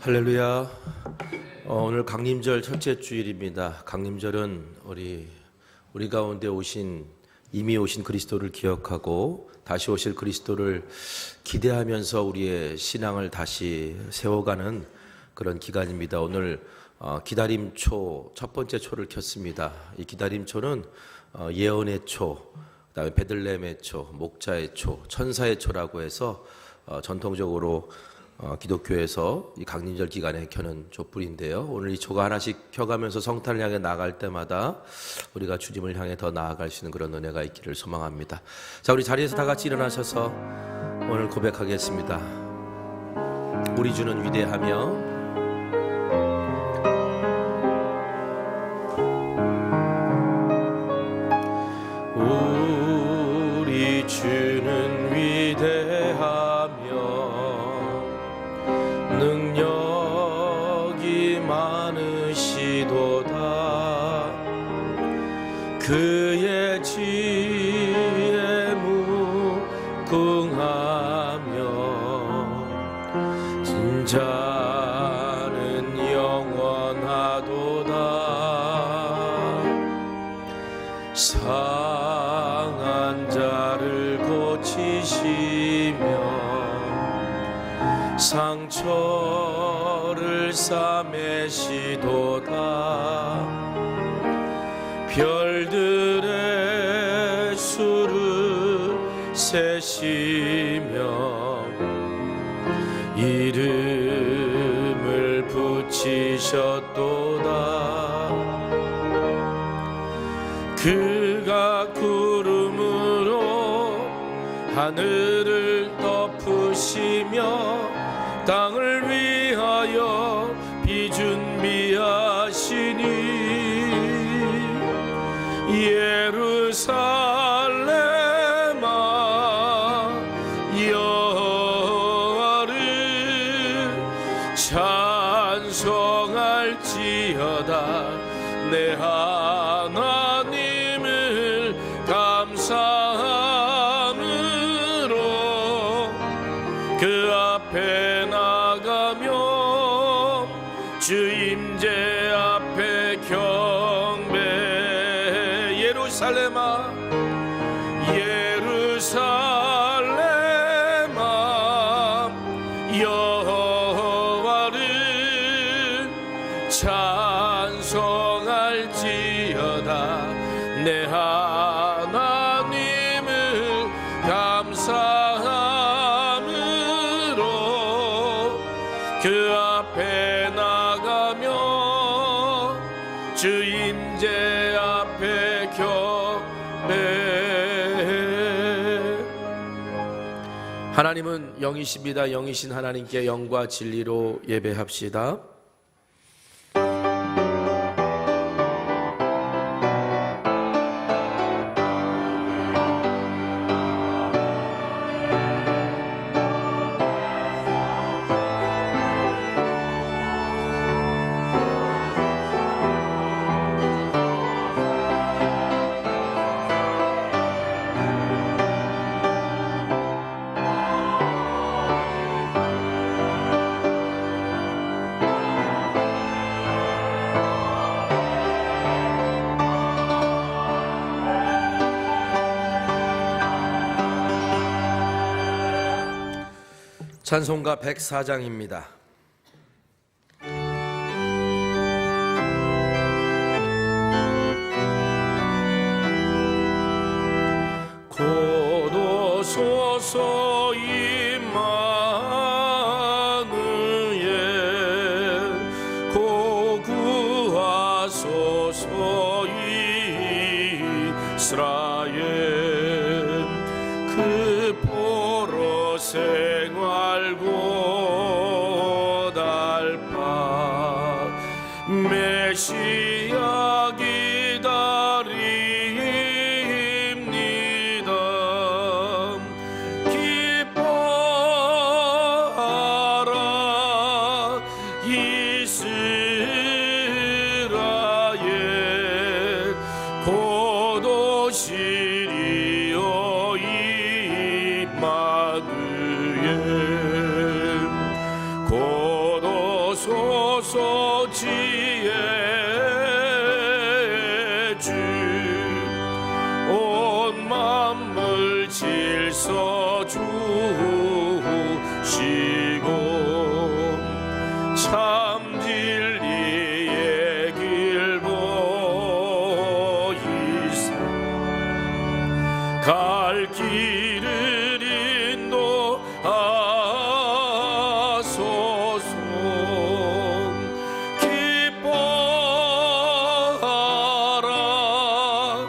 할렐루야. 오늘 강림절 첫째 주일입니다. 강림절은 우리 가운데 이미 오신 그리스도를 기억하고 다시 오실 그리스도를 기대하면서 우리의 신앙을 다시 세워가는 그런 기간입니다. 오늘 기다림초 첫 번째 초를 켰습니다. 이 기다림초는 예언의 초, 그다음에 베들레헴의 초, 목자의 초, 천사의 초라고 해서 전통적으로 기독교에서 이 강림절 기간에 켜는 촛불인데요. 오늘 이 초가 하나씩 켜가면서 성탄을 향해 나아갈 때마다 우리가 주님을 향해 더 나아갈 수 있는 그런 은혜가 있기를 소망합니다. 자, 우리 자리에서 다 같이 일어나셔서 오늘 고백하겠습니다. 우리 주는 위대하며 우리 주는 위대하며 능력이 많으시도다. 그의 지혜 무궁하며 진자는 영원하도다. 상한 자를 고치시며 상처를 싸매시도다. 별들의 수를 세시며 이름을 붙이셨도다. 그가 구름으로 하늘을 덮으시며 땅을 위하여 비 준비하시니 예루살렘아 여호와를 찬송할지어다. 내 하나님을 감사함으로 그 앞에 나가며 주 임재 앞에 경배. 예루살렘아 예루살렘아 여호와를 찬송할지어다. 내 하나님을 감사함으로 그 앞에 나가며 주 임재 앞에 경배. 하나님은 영이십니다. 영이신 하나님께 영과 진리로 예배합시다. 찬송가 104장입니다. 고도소서 임마누엘 고구하소서 이스라엘 그 보러 생활고 달파 메시아 기다립니다. 기뻐하라 이스라엘 고도시리오 임마누엘 고도 주옵소서. 지혜 주 온 만물 질서 주시고 참 진리의 길 보이사 갈 길을 인도하소서. 기뻐하라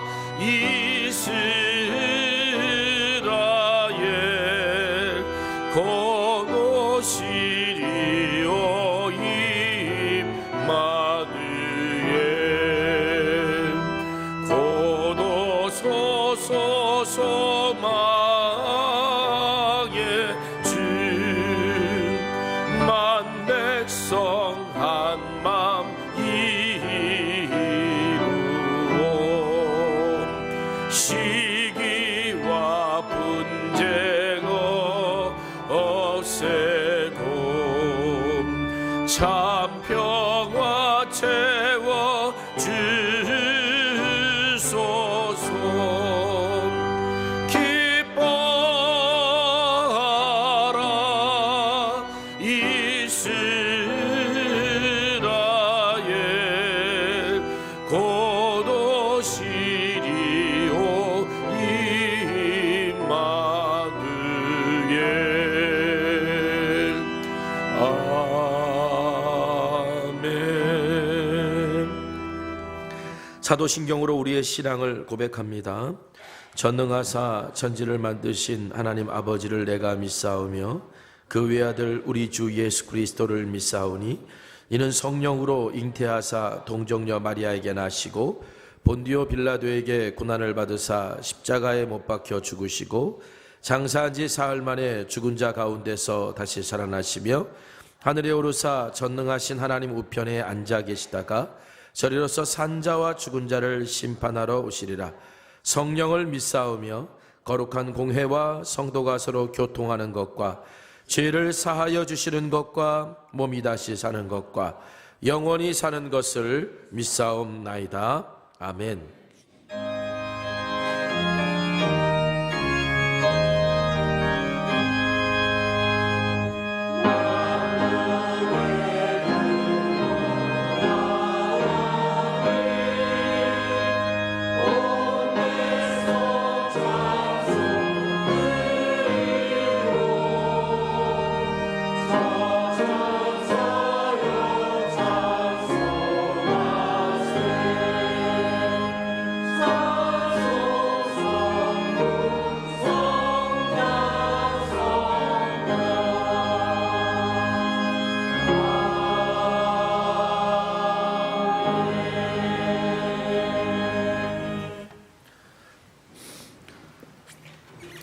이스라엘 곧 오시리오 임마누엘. 곧 오소서 소망의 주 만 백성 한맘 이루어 시기와 분쟁 없애고 참 평화 채워 주소서. 기뻐하라 이스라엘 곧 오시리오 임마누엘. 아멘. 사도신경으로 우리의 신앙을 고백합니다. 전능하사 천지를 만드신 하나님 아버지를 내가 믿사오며 그 외아들 우리 주 예수 그리스도를 믿사오니 이는 성령으로 잉태하사 동정녀 마리아에게 나시고 본디오 빌라도에게 고난을 받으사 십자가에 못 박혀 죽으시고 장사한 지 사흘 만에 죽은 자 가운데서 다시 살아나시며 하늘에 오르사 전능하신 하나님 우편에 앉아 계시다가 저리로서 산자와 죽은 자를 심판하러 오시리라. 성령을 믿사오며 거룩한 공회와 성도가 서로 교통하는 것과 죄를 사하여 주시는 것과 몸이 다시 사는 것과 영원히 사는 것을 믿사옵나이다. 아멘.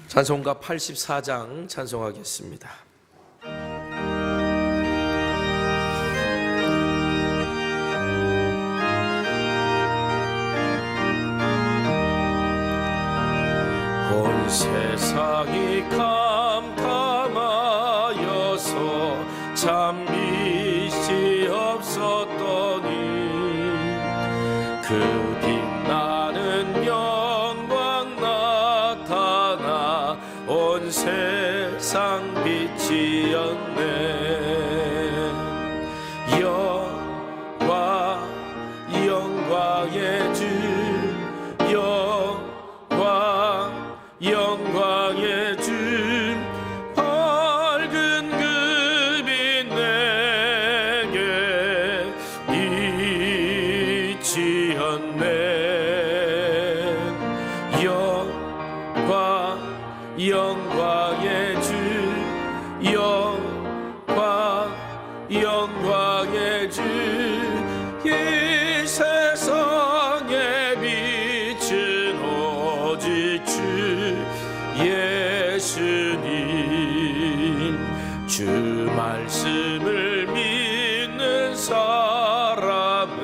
찬송가 84장 찬송하겠습니다. 온 세상이 캄캄하여서 참 빛이 없었더니 그 빛나는 영광 나타나 온 세상 빛이었네. 영광의 주 영광의 주 밝은 그 빛 내게 빛이었네. 영광의 주 영광의 주 이 세상의 빛은 오직 주 예수님. 주 말씀을 믿는 사람은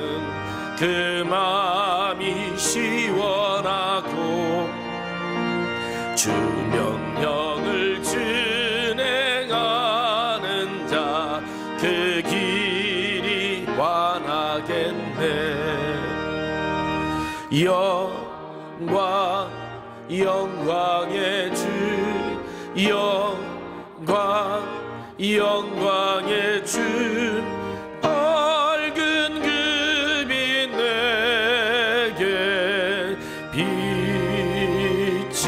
그 마음이 시원하고 주 명령을 준행하는 자 그 길 찬양하겠네. 영광의 주, 영광의 주, 밝은 금이 내게 빛이었네.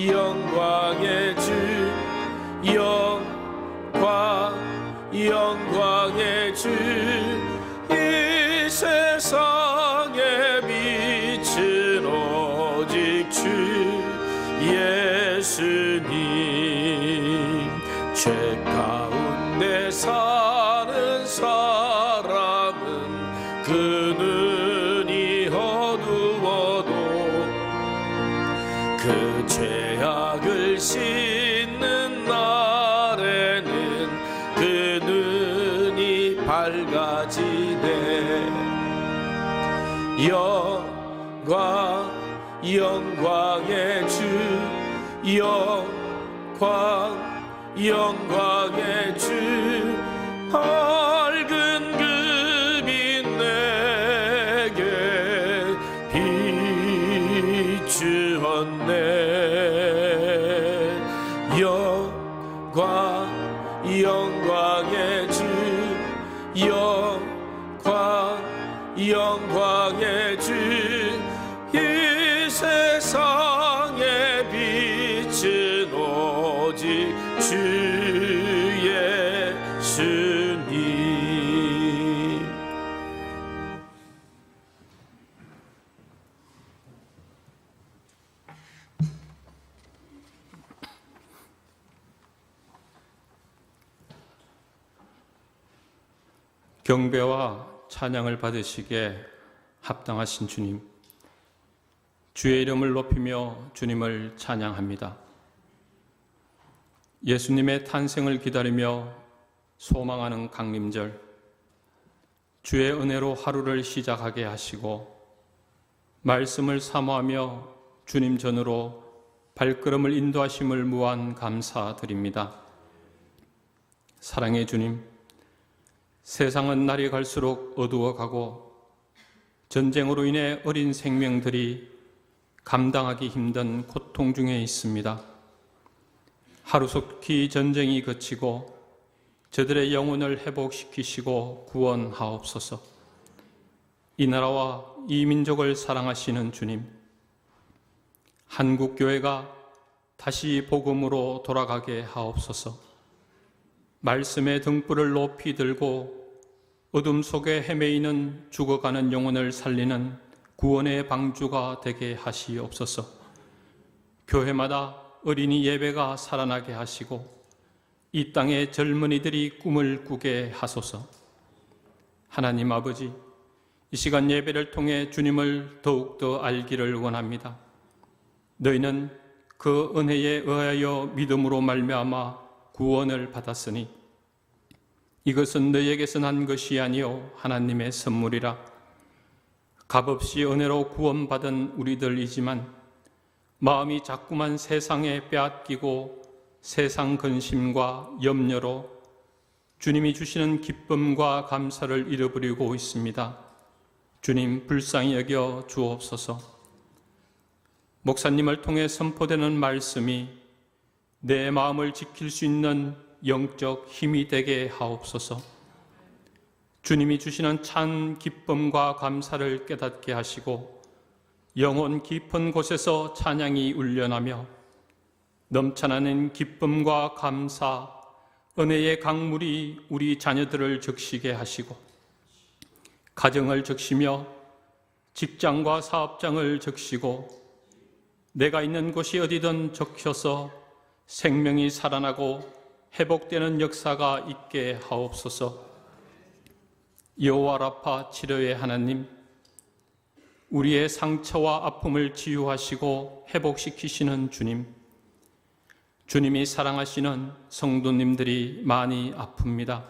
영광의 주, 영광의 주, 이 세상의 빛은 오직 주 예수님. 죄 가운데 사는 사람은 그 눈이 어두워도 그 죄악을 씻는 날에는 그 눈이 밝아지네. 영광의 주, 영광의 주, 밝은 금이 내게 비추었네. 영광의 주, 영광의 주, 이 세상의 빛은 오직 주 예수님. 경배와 찬양을 받으시기에 합당하신 주님, 주의 이름을 높이며 주님을 찬양합니다. 예수님의 탄생을 기다리며 소망하는 강림절, 주의 은혜로 하루를 시작하게 하시고 말씀을 사모하며 주님 전으로 발걸음을 인도하심을 무한 감사드립니다. 사랑의 주님, 세상은 날이 갈수록 어두워가고 전쟁으로 인해 어린 생명들이 감당하기 힘든 고통 중에 있습니다. 하루속히 전쟁이 그치고 저들의 영혼을 회복시키시고 구원하옵소서. 이 나라와 이 민족을 사랑하시는 주님, 한국교회가 다시 복음으로 돌아가게 하옵소서. 말씀의 등불을 높이 들고 어둠 속에 헤매이는 죽어가는 영혼을 살리는 구원의 방주가 되게 하시옵소서. 교회마다 어린이 예배가 살아나게 하시고 이 땅의 젊은이들이 꿈을 꾸게 하소서. 하나님 아버지, 이 시간 예배를 통해 주님을 더욱더 알기를 원합니다. 너희는 그 은혜에 의하여 믿음으로 말미암아 구원을 받았으니 이것은 너희에게서 난 것이 아니요 하나님의 선물이라. 값없이 은혜로 구원받은 우리들이지만 마음이 자꾸만 세상에 빼앗기고 세상 근심과 염려로 주님이 주시는 기쁨과 감사를 잃어버리고 있습니다. 주님 불쌍히 여겨 주옵소서. 목사님을 통해 선포되는 말씀이 내 마음을 지킬 수 있는 영적 힘이 되게 하옵소서. 주님이 주시는 참 기쁨과 감사를 깨닫게 하시고 영혼 깊은 곳에서 찬양이 울려나며 넘쳐나는 기쁨과 감사, 은혜의 강물이 우리 자녀들을 적시게 하시고 가정을 적시며 직장과 사업장을 적시고 내가 있는 곳이 어디든 적혀서 생명이 살아나고 회복되는 역사가 있게 하옵소서. 여호와 라파 치료의 하나님, 우리의 상처와 아픔을 치유하시고 회복시키시는 주님, 주님이 사랑하시는 성도님들이 많이 아픕니다.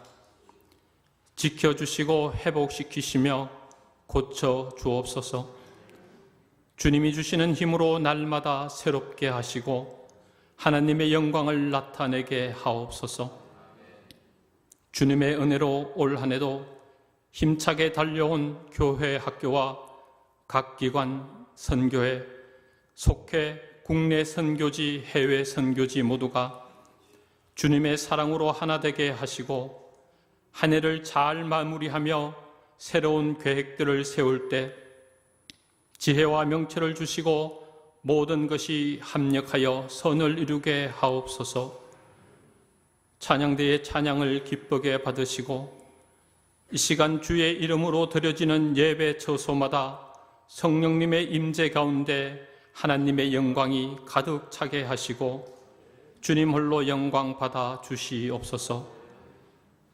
지켜주시고 회복시키시며 고쳐 주옵소서. 주님이 주시는 힘으로 날마다 새롭게 하시고 하나님의 영광을 나타내게 하옵소서. 주님의 은혜로 올 한 해도 힘차게 달려온 교회 학교와 각 기관, 선교회, 속회, 국내 선교지, 해외 선교지 모두가 주님의 사랑으로 하나 되게 하시고 한 해를 잘 마무리하며 새로운 계획들을 세울 때 지혜와 명철을 주시고 모든 것이 합력하여 선을 이루게 하옵소서. 찬양대의 찬양을 기쁘게 받으시고 이 시간 주의 이름으로 드려지는 예배 처소마다 성령님의 임재 가운데 하나님의 영광이 가득 차게 하시고 주님 홀로 영광 받아 주시옵소서.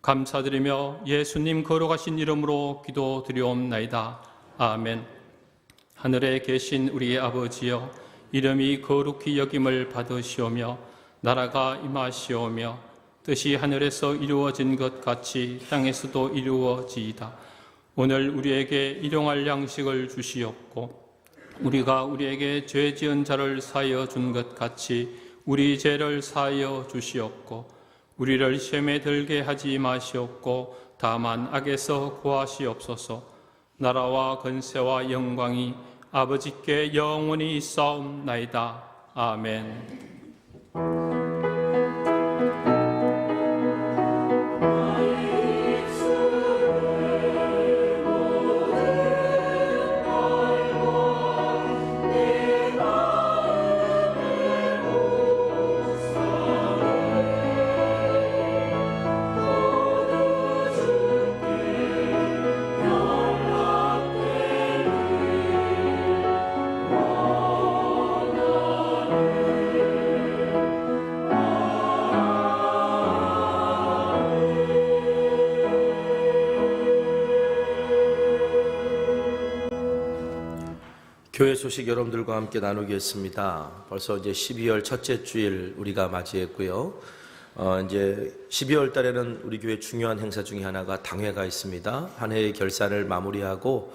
감사드리며 예수님 거룩하신 이름으로 기도드리옵나이다. 아멘. 하늘에 계신 우리의 아버지여, 이름이 거룩히 여김을 받으시오며 나라가 임하시오며 뜻이 하늘에서 이루어진 것 같이 땅에서도 이루어지이다. 오늘 우리에게 일용할 양식을 주시옵고 우리가 우리에게 죄 지은 자를 사하여 준 것 같이 우리 죄를 사하여 주시옵고 우리를 시험에 들게 하지 마시옵고 다만 악에서 구하시옵소서. 나라와 권세와 영광이 아버지께 영원히 있사옵나이다. 아멘. 교회 소식 여러분들과 함께 나누겠습니다. 벌써 이제 12월 첫째 주일 우리가 맞이했고요. 이제 12월 달에는 우리 교회 중요한 행사 중에 하나가 당회가 있습니다. 한 해의 결산을 마무리하고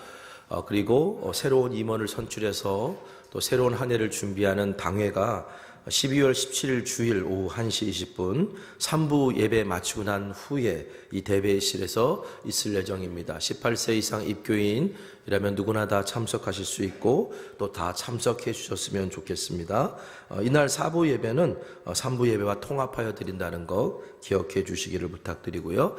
그리고 새로운 임원을 선출해서 또 새로운 한 해를 준비하는 당회가 12월 17일 주일 오후 1시 20분 3부 예배 마치고 난 후에 이 대회실에서 있을 예정입니다. 18세 이상 입교인이라면 누구나 다 참석하실 수 있고 또 다 참석해 주셨으면 좋겠습니다. 이날 4부 예배는 3부 예배와 통합하여 드린다는 거 기억해 주시기를 부탁드리고요.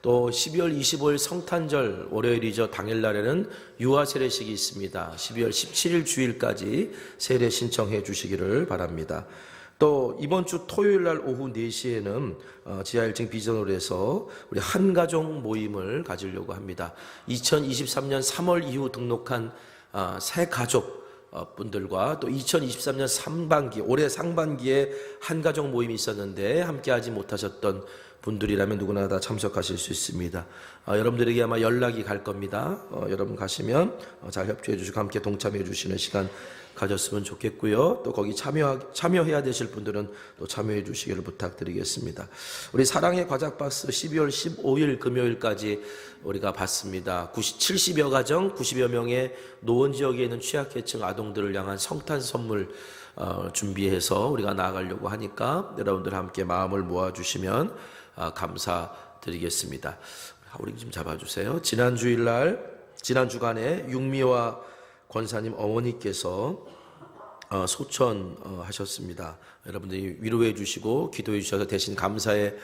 또 12월 25일 성탄절 월요일이죠. 당일날에는 유아 세례식이 있습니다. 12월 17일 주일까지 세례 신청해 주시기를 바랍니다. 또 이번 주 토요일날 오후 4시에는 지하 1층 비전홀 에서 우리 한가족 모임을 가지려고 합니다. 2023년 3월 이후 등록한 새 가족 분들과 또 2023년 상반기, 올해 상반기에 한가족 모임이 있었는데 함께하지 못하셨던 분들이라면 누구나 다 참석하실 수 있습니다. 여러분들에게 아마 연락이 갈 겁니다. 여러분 가시면 잘 협조해 주시고 함께 동참해 주시는 시간 가졌으면 좋겠고요. 또 거기 참여해야 되실 분들은 또 참여해 주시기를 부탁드리겠습니다. 우리 사랑의 과작박스 12월 15일 금요일까지 우리가 받습니다. 70여 가정, 90여 명의 노원 지역에 있는 취약계층 아동들을 향한 성탄 선물 준비해서 우리가 나아가려고 하니까 여러분들 함께 마음을 모아주시면 감사드리겠습니다. 우리 좀 잡아주세요. 지난 주간에 육미화 권사님 어머니께서 소천하셨습니다. 여러분들이 위로해 주시고 기도해 주셔서 대신 감사의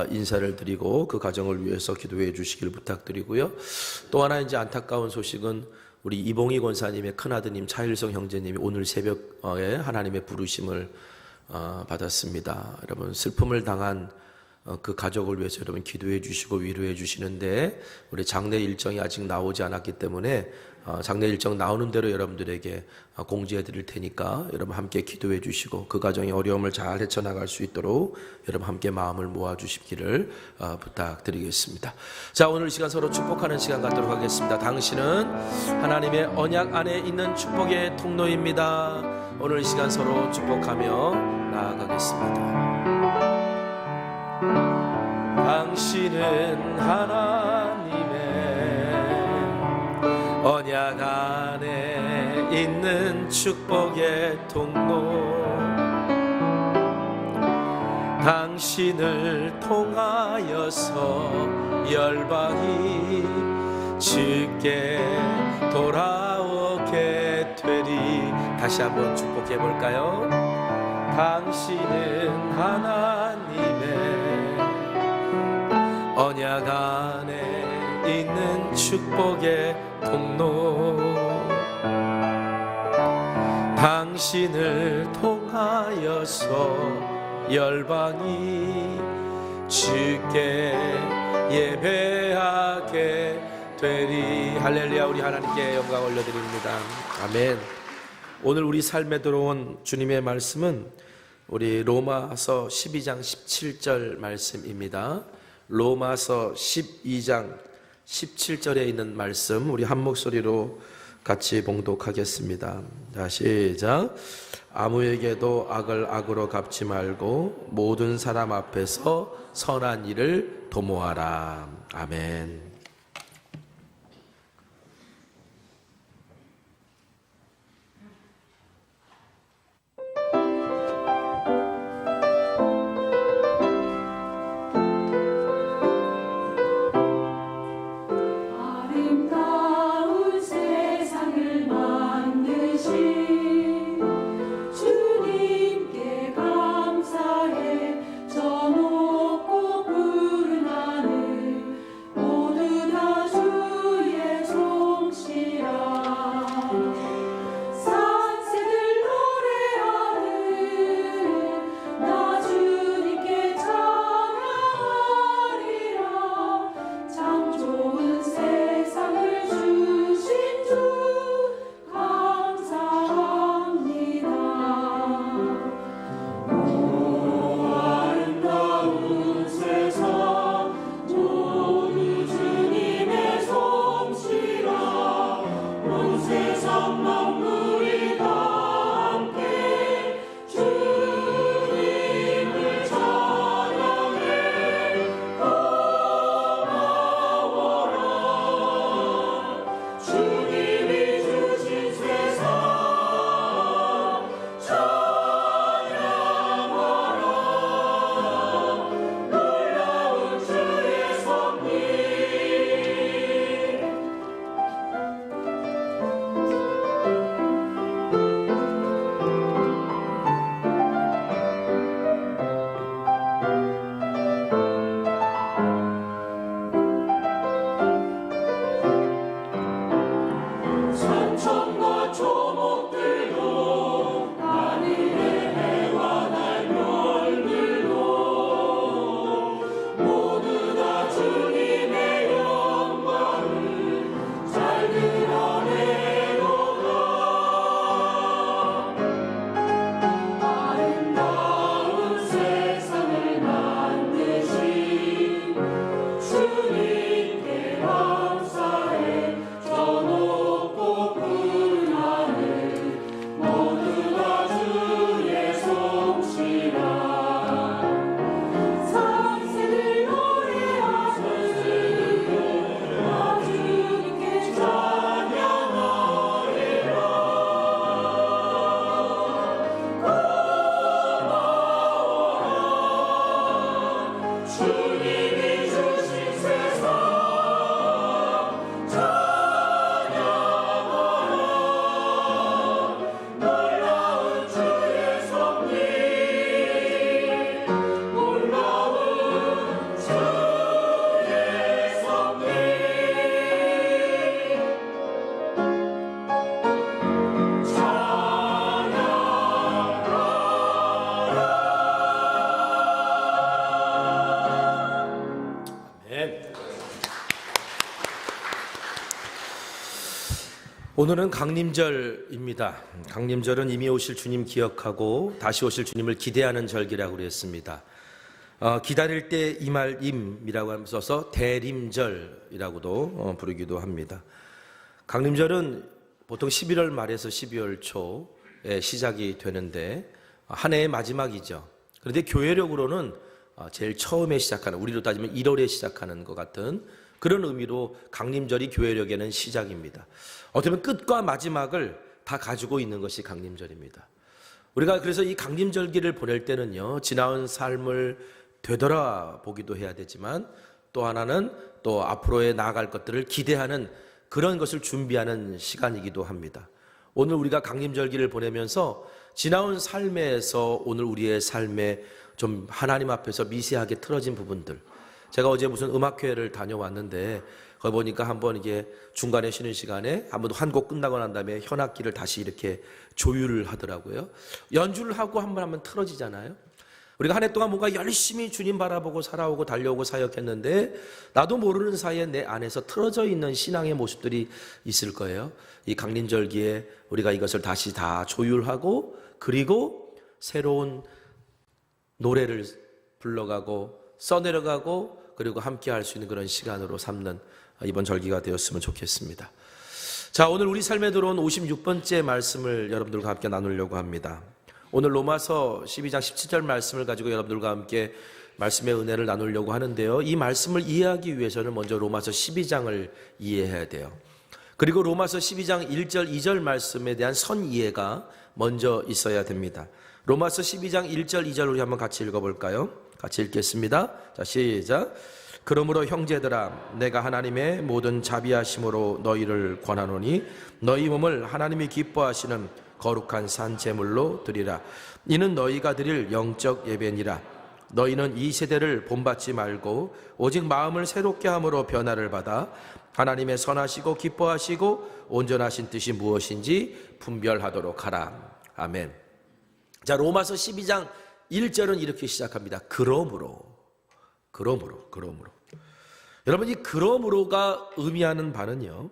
인사를 드리고 그 가정을 위해서 기도해 주시길 부탁드리고요. 또 하나 이제 안타까운 소식은 우리 이봉희 권사님의 큰아드님 차일성 형제님이 오늘 새벽에 하나님의 부르심을 받았습니다. 여러분 슬픔을 당한 그 가족을 위해서 여러분 기도해 주시고 위로해 주시는데 우리 장례 일정이 아직 나오지 않았기 때문에 장례 일정 나오는 대로 여러분들에게 공지해 드릴 테니까 여러분 함께 기도해 주시고 그 가정의 어려움을 잘 헤쳐나갈 수 있도록 여러분 함께 마음을 모아 주시기를 부탁드리겠습니다. 자, 오늘 시간 서로 축복하는 시간 갖도록 하겠습니다. 당신은 하나님의 언약 안에 있는 축복의 통로입니다. 오늘 시간 서로 축복하며 나아가겠습니다. 당신은 하나님의 언약 안에 있는 축복의 통로 당신을 통하여서 열방이 주께 돌아오게 되리. 다시 한번 축복해 볼까요? 당신은 하나님의 언약 안에 있는 축복의 통로. 당신을 통하여서 열방이 주께 예배하게 되리. 할렐루야. 우리 하나님께 영광 올려드립니다. 아멘. 오늘 우리 삶에 들어온 주님의 말씀은 우리 로마서 12장 17절 말씀입니다. 로마서 12장 17절에 있는 말씀 우리 한 목소리로 같이 봉독하겠습니다. 자, 시작. 아무에게도 악을 악으로 갚지 말고 모든 사람 앞에서 선한 일을 도모하라. 아멘. 오늘은 강림절입니다. 강림절은 이미 오실 주님 기억하고 다시 오실 주님을 기대하는 절기라고 그랬습니다. 기다릴 때 이말임이라고 하면서 대림절이라고도 부르기도 합니다. 강림절은 보통 11월 말에서 12월 초에 시작이 되는데 한 해의 마지막이죠. 그런데 교회력으로는 제일 처음에 시작하는, 우리로 따지면 1월에 시작하는 것 같은 그런 의미로 강림절이 교회력에는 시작입니다. 어떻게 보면 끝과 마지막을 다 가지고 있는 것이 강림절입니다. 우리가 그래서 이 강림절기를 보낼 때는요, 지나온 삶을 되돌아보기도 해야 되지만 또 하나는 또 앞으로의 나아갈 것들을 기대하는 그런 것을 준비하는 시간이기도 합니다. 오늘 우리가 강림절기를 보내면서 지나온 삶에서 오늘 우리의 삶에 좀 하나님 앞에서 미세하게 틀어진 부분들, 제가 어제 무슨 음악회를 다녀왔는데 거기 보니까 한번 이게 중간에 쉬는 시간에 한번 한 곡 끝나고 난 다음에 현악기를 다시 이렇게 조율을 하더라고요. 연주를 하고 한번 틀어지잖아요. 우리가 한 해 동안 뭔가 열심히 주님 바라보고 살아오고 달려오고 사역했는데 나도 모르는 사이에 내 안에서 틀어져 있는 신앙의 모습들이 있을 거예요. 이 강림절기에 우리가 이것을 다시 다 조율하고 그리고 새로운 노래를 불러가고 써내려가고 그리고 함께 할 수 있는 그런 시간으로 삼는 이번 절기가 되었으면 좋겠습니다. 자, 오늘 우리 삶에 들어온 56번째 말씀을 여러분들과 함께 나누려고 합니다. 오늘 로마서 12장 17절 말씀을 가지고 여러분들과 함께 말씀의 은혜를 나누려고 하는데요. 이 말씀을 이해하기 위해서는 먼저 로마서 12장을 이해해야 돼요. 그리고 로마서 12장 1절 2절 말씀에 대한 선 이해가 먼저 있어야 됩니다. 로마서 12장 1절 2절 우리 한번 같이 읽어볼까요? 같이 읽겠습니다. 자, 시작. 그러므로 형제들아, 내가 하나님의 모든 자비하심으로 너희를 권하노니 너희 몸을 하나님이 기뻐하시는 거룩한 산 제물로 드리라. 이는 너희가 드릴 영적 예배니라. 너희는 이 세대를 본받지 말고 오직 마음을 새롭게 함으로 변화를 받아 하나님의 선하시고 기뻐하시고 온전하신 뜻이 무엇인지 분별하도록 하라. 아멘. 자, 로마서 12장 1절은 이렇게 시작합니다. 그러므로. 여러분, 이 그러므로가 의미하는 바는요,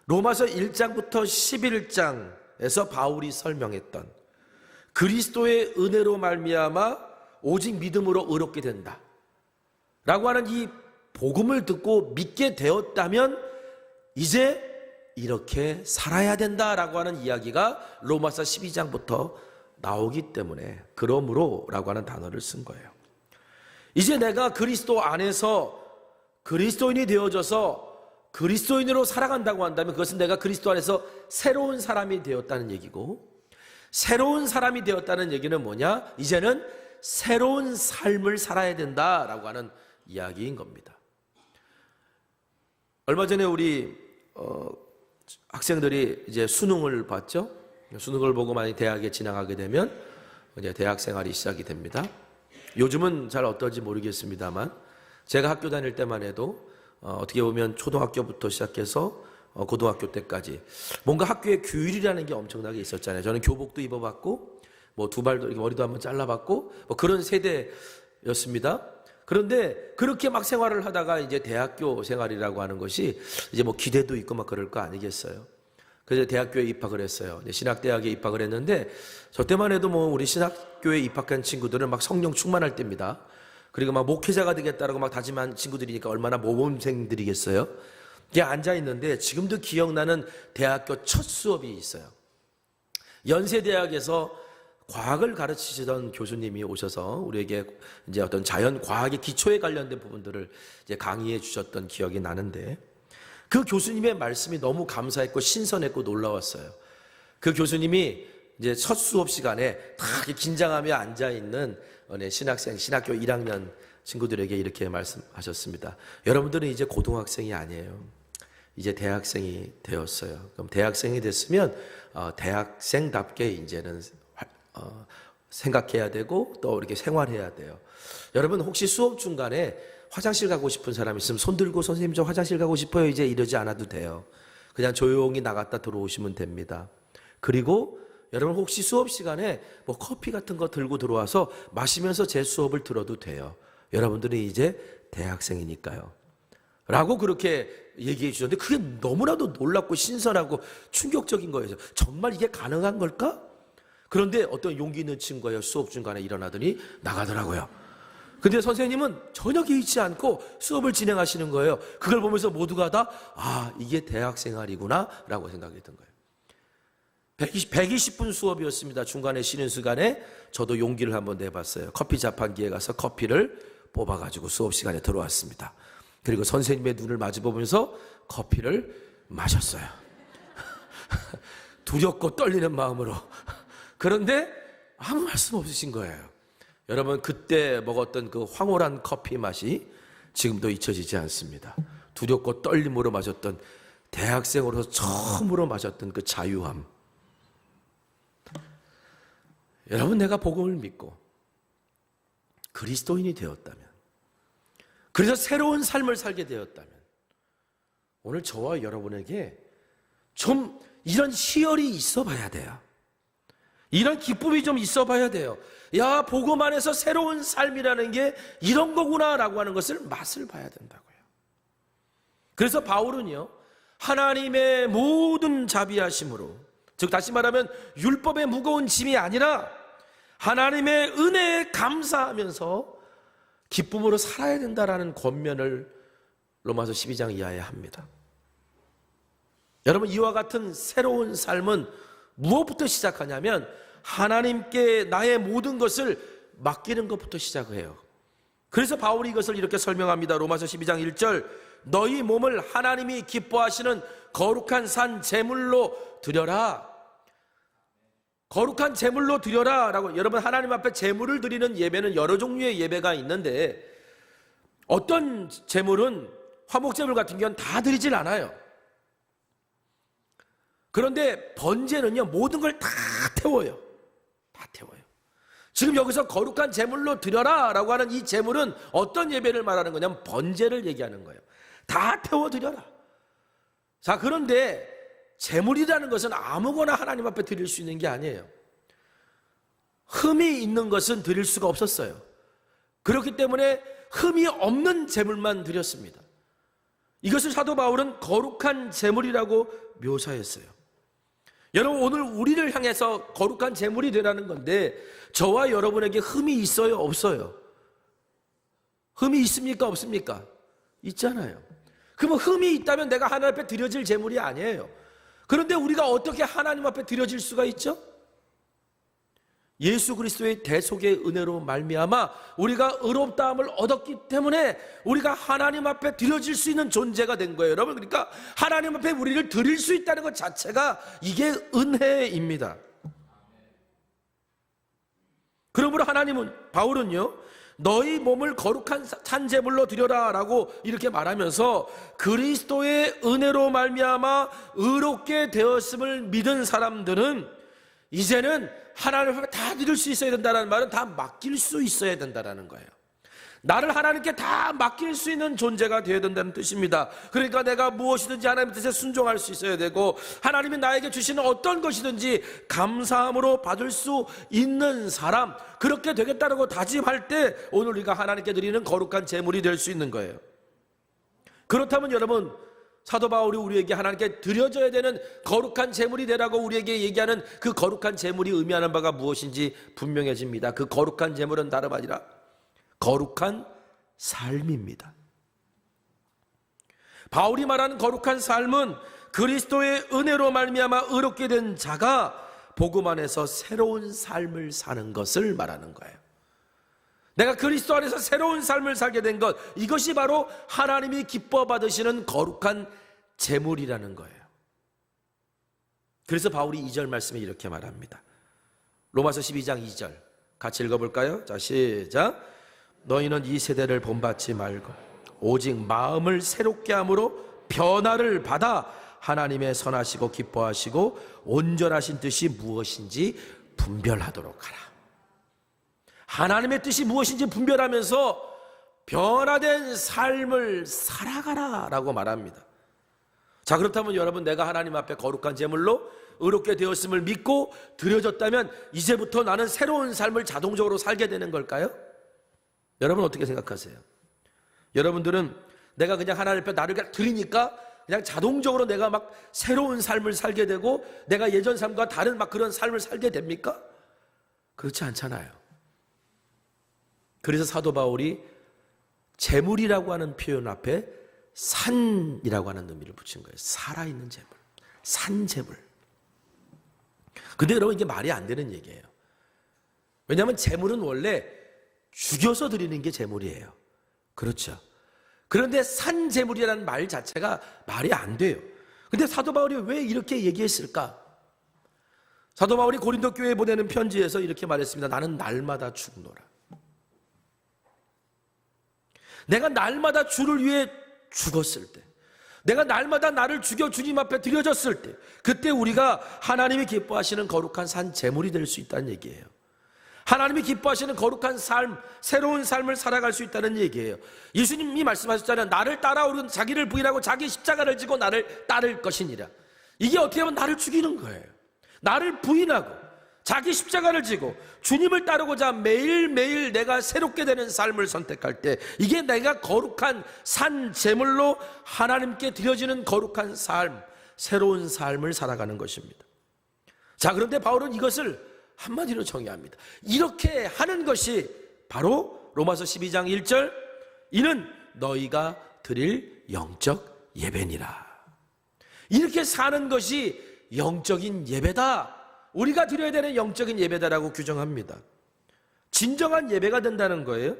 로마서 1장부터 11장에서 바울이 설명했던 그리스도의 은혜로 말미암아 오직 믿음으로 의롭게 된다 라고 하는 이 복음을 듣고 믿게 되었다면 이제 이렇게 살아야 된다라고 하는 이야기가 로마서 12장부터 나오기 때문에 그러므로 라고 하는 단어를 쓴 거예요. 이제 내가 그리스도 안에서 그리스도인이 되어져서 그리스도인으로 살아간다고 한다면 그것은 내가 그리스도 안에서 새로운 사람이 되었다는 얘기고, 새로운 사람이 되었다는 얘기는 뭐냐? 이제는 새로운 삶을 살아야 된다라고 하는 이야기인 겁니다. 얼마 전에 우리 학생들이 이제 수능을 봤죠. 수능을 보고 많이 대학에 진학하게 되면 이제 대학 생활이 시작이 됩니다. 요즘은 잘 어떨지 모르겠습니다만 제가 학교 다닐 때만 해도 어떻게 보면 초등학교부터 시작해서 고등학교 때까지 뭔가 학교에 규율이라는 게 엄청나게 있었잖아요. 저는 교복도 입어봤고 뭐 두발도 이렇게 머리도 한번 잘라봤고 뭐 그런 세대였습니다. 그런데 그렇게 막 생활을 하다가 이제 대학교 생활이라고 하는 것이 이제 뭐 기대도 있고 막 그럴 거 아니겠어요. 그래서 대학교에 입학을 했어요. 신학대학에 입학을 했는데 저 때만 해도 뭐 우리 신학교에 입학한 친구들은 막 성령 충만할 때입니다. 그리고 막 목회자가 되겠다라고 막 다짐한 친구들이니까 얼마나 모범생들이겠어요. 이게 앉아 있는데 지금도 기억나는 대학교 첫 수업이 있어요. 연세대학에서 과학을 가르치시던 교수님이 오셔서 우리에게 이제 어떤 자연 과학의 기초에 관련된 부분들을 이제 강의해 주셨던 기억이 나는데 그 교수님의 말씀이 너무 감사했고 신선했고 놀라웠어요. 그 교수님이 이제 첫 수업 시간에 다 긴장하며 앉아 있는 신학교 1학년 친구들에게 이렇게 말씀하셨습니다. 여러분들은 이제 고등학생이 아니에요. 이제 대학생이 되었어요. 그럼 대학생이 됐으면 대학생답게 이제는 생각해야 되고 또 이렇게 생활해야 돼요. 여러분 혹시 수업 중간에 화장실 가고 싶은 사람 있으면 손 들고 선생님 저 화장실 가고 싶어요 이제 이러지 않아도 돼요. 그냥 조용히 나갔다 들어오시면 됩니다. 그리고 여러분 혹시 수업 시간에 뭐 커피 같은 거 들고 들어와서 마시면서 제 수업을 들어도 돼요. 여러분들은 이제 대학생이니까요. 라고 그렇게 얘기해 주셨는데 그게 너무나도 놀랍고 신선하고 충격적인 거예요. 정말 이게 가능한 걸까? 그런데 어떤 용기 있는 친구가 수업 중간에 일어나더니 나가더라고요. 근데 선생님은 전혀 개의치 않고 수업을 진행하시는 거예요. 그걸 보면서 모두가 다 이게 대학생활이구나 라고 생각이 든 거예요. 120분 수업이었습니다. 중간에 쉬는 시간에 저도 용기를 한번 내봤어요. 커피 자판기에 가서 커피를 뽑아가지고 수업 시간에 들어왔습니다. 그리고 선생님의 눈을 마주보면서 커피를 마셨어요. 두렵고 떨리는 마음으로 그런데 아무 말씀 없으신 거예요. 여러분, 그때 먹었던 그 황홀한 커피 맛이 지금도 잊혀지지 않습니다. 두렵고 떨림으로 마셨던, 대학생으로서 처음으로 마셨던 그 자유함. 여러분, 내가 복음을 믿고 그리스도인이 되었다면, 그래서 새로운 삶을 살게 되었다면, 오늘 저와 여러분에게 좀 이런 희열이 있어 봐야 돼요. 이런 기쁨이 좀 있어 봐야 돼요. 야, 복음 안에서 새로운 삶이라는 게 이런 거구나 라고 하는 것을 맛을 봐야 된다고요. 그래서 바울은요, 하나님의 모든 자비하심으로, 즉 다시 말하면 율법의 무거운 짐이 아니라 하나님의 은혜에 감사하면서 기쁨으로 살아야 된다라는 권면을 로마서 12장 이하에 합니다. 여러분, 이와 같은 새로운 삶은 무엇부터 시작하냐면 하나님께 나의 모든 것을 맡기는 것부터 시작해요. 그래서 바울이 이것을 이렇게 설명합니다. 로마서 12장 1절, 너희 몸을 하나님이 기뻐하시는 거룩한 산 제물로 드려라. 거룩한 제물로 드려라 라고. 여러분, 하나님 앞에 제물을 드리는 예배는 여러 종류의 예배가 있는데, 어떤 제물은 화목제물 같은 경우는 다 드리질 않아요. 그런데 번제는요, 모든 걸 다 태워요. 다 태워요. 지금 여기서 거룩한 제물로 드려라 라고 하는 이 제물은 어떤 예배를 말하는 거냐면 번제를 얘기하는 거예요. 다 태워드려라. 자, 그런데 제물이라는 것은 아무거나 하나님 앞에 드릴 수 있는 게 아니에요. 흠이 있는 것은 드릴 수가 없었어요. 그렇기 때문에 흠이 없는 제물만 드렸습니다. 이것을 사도 바울은 거룩한 제물이라고 묘사했어요. 여러분, 오늘 우리를 향해서 거룩한 제물이 되라는 건데, 저와 여러분에게 흠이 있어요, 없어요? 흠이 있습니까, 없습니까? 있잖아요. 그러면 흠이 있다면 내가 하나님 앞에 드려질 제물이 아니에요. 그런데 우리가 어떻게 하나님 앞에 드려질 수가 있죠? 예수 그리스도의 대속의 은혜로 말미암아 우리가 의롭다함을 얻었기 때문에 우리가 하나님 앞에 드려질 수 있는 존재가 된 거예요, 여러분. 그러니까 하나님 앞에 우리를 드릴 수 있다는 것 자체가 이게 은혜입니다. 그러므로 바울은요, 너희 몸을 거룩한 산제물로 드려라 라고 이렇게 말하면서 그리스도의 은혜로 말미암아 의롭게 되었음을 믿은 사람들은 이제는 하나님 앞에 다 드릴 수 있어야 된다는 말은 다 맡길 수 있어야 된다는 거예요. 나를 하나님께 다 맡길 수 있는 존재가 되어야 된다는 뜻입니다. 그러니까 내가 무엇이든지 하나님의 뜻에 순종할 수 있어야 되고, 하나님이 나에게 주시는 어떤 것이든지 감사함으로 받을 수 있는 사람, 그렇게 되겠다고 다짐할 때 오늘 우리가 하나님께 드리는 거룩한 제물이 될 수 있는 거예요. 그렇다면 여러분, 사도 바울이 우리에게 하나님께 드려져야 되는 거룩한 제물이 되라고 우리에게 얘기하는 그 거룩한 제물이 의미하는 바가 무엇인지 분명해집니다. 그 거룩한 제물은 다름 아니라 거룩한 삶입니다. 바울이 말하는 거룩한 삶은 그리스도의 은혜로 말미암아 의롭게 된 자가 복음 안에서 새로운 삶을 사는 것을 말하는 거예요. 내가 그리스도 안에서 새로운 삶을 살게 된 것, 이것이 바로 하나님이 기뻐 받으시는 거룩한 제물이라는 거예요. 그래서 바울이 2절 말씀에 이렇게 말합니다. 로마서 12장 2절 같이 읽어볼까요? 자, 시작. 너희는 이 세대를 본받지 말고 오직 마음을 새롭게 함으로 변화를 받아 하나님의 선하시고 기뻐하시고 온전하신 뜻이 무엇인지 분별하도록 하라. 하나님의 뜻이 무엇인지 분별하면서 변화된 삶을 살아가라 라고 말합니다. 자, 그렇다면 여러분, 내가 하나님 앞에 거룩한 제물로 의롭게 되었음을 믿고 드려졌다면 이제부터 나는 새로운 삶을 자동적으로 살게 되는 걸까요? 여러분 어떻게 생각하세요? 여러분들은 내가 그냥 하나님 앞에 나를 그냥 드리니까 그냥 자동적으로 내가 막 새로운 삶을 살게 되고 내가 예전 삶과 다른 막 그런 삶을 살게 됩니까? 그렇지 않잖아요. 그래서 사도 바울이 제물이라고 하는 표현 앞에 산이라고 하는 의미를 붙인 거예요. 살아있는 제물, 산제물. 근데 여러분, 이게 말이 안 되는 얘기예요. 왜냐하면 제물은 원래 죽여서 드리는 게 제물이에요. 그렇죠. 그런데 산제물이라는 말 자체가 말이 안 돼요. 근데 사도 바울이 왜 이렇게 얘기했을까? 사도 바울이 고린도 교회에 보내는 편지에서 이렇게 말했습니다. 나는 날마다 죽노라. 내가 날마다 주를 위해 죽었을 때, 내가 날마다 나를 죽여 주님 앞에 드려졌을 때, 그때 우리가 하나님이 기뻐하시는 거룩한 산 제물이 될 수 있다는 얘기예요. 하나님이 기뻐하시는 거룩한 삶, 새로운 삶을 살아갈 수 있다는 얘기예요. 예수님이 말씀하셨잖아요. 나를 따라오는 자기를 부인하고 자기 십자가를 지고 나를 따를 것이니라. 이게 어떻게 보면 나를 죽이는 거예요. 나를 부인하고 자기 십자가를 지고 주님을 따르고자 매일매일 내가 새롭게 되는 삶을 선택할 때, 이게 내가 거룩한 산 제물로 하나님께 드려지는 거룩한 삶, 새로운 삶을 살아가는 것입니다. 자, 그런데 바울은 이것을 한마디로 정의합니다. 이렇게 하는 것이 바로 로마서 12장 1절, 이는 너희가 드릴 영적 예배니라. 이렇게 사는 것이 영적인 예배다, 우리가 드려야 되는 영적인 예배다라고 규정합니다. 진정한 예배가 된다는 거예요.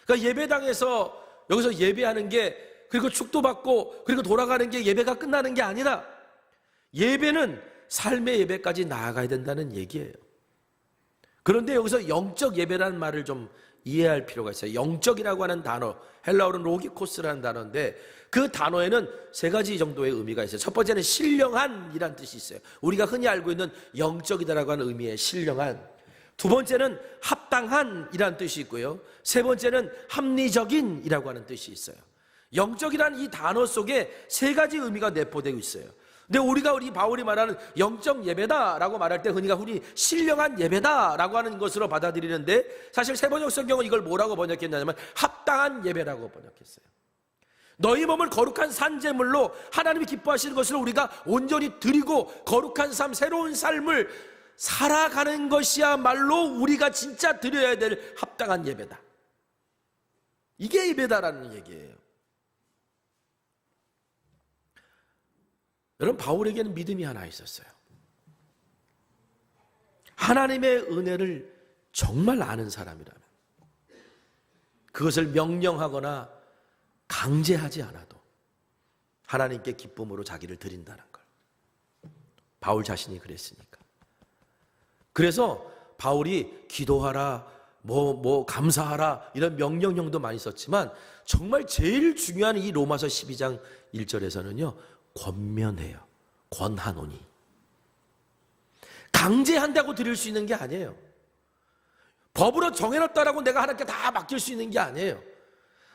그러니까 예배당에서 여기서 예배하는 게, 그리고 축도 받고 그리고 돌아가는 게 예배가 끝나는 게 아니라, 예배는 삶의 예배까지 나아가야 된다는 얘기예요. 그런데 여기서 영적 예배라는 말을 좀 이해할 필요가 있어요. 영적이라고 하는 단어, 헬라어로는 로기코스라는 단어인데, 그 단어에는 세 가지 정도의 의미가 있어요. 첫 번째는 신령한이라는 뜻이 있어요. 우리가 흔히 알고 있는 영적이다라고 하는 의미의 신령한. 두 번째는 합당한이라는 뜻이 있고요. 세 번째는 합리적인이라고 하는 뜻이 있어요. 영적이라는 이 단어 속에 세 가지 의미가 내포되고 있어요. 근데 우리가 우리 바울이 말하는 영적 예배다라고 말할 때 흔히가 우리 신령한 예배다라고 하는 것으로 받아들이는데, 사실 세번역 성경은 이걸 뭐라고 번역했냐면 합당한 예배라고 번역했어요. 너희 몸을 거룩한 산제물로 하나님이 기뻐하시는 것을 우리가 온전히 드리고 거룩한 삶, 새로운 삶을 살아가는 것이야말로 우리가 진짜 드려야 될 합당한 예배다. 이게 예배다라는 얘기예요. 여러분, 바울에게는 믿음이 하나 있었어요. 하나님의 은혜를 정말 아는 사람이라면 그것을 명령하거나 강제하지 않아도 하나님께 기쁨으로 자기를 드린다는 걸. 바울 자신이 그랬으니까. 그래서 바울이 기도하라, 감사하라, 이런 명령형도 많이 썼지만, 정말 제일 중요한 이 로마서 12장 1절에서는요 권면해요. 권하노니. 강제한다고 드릴 수 있는 게 아니에요. 법으로 정해놨다라고 내가 하나님께 다 맡길 수 있는 게 아니에요.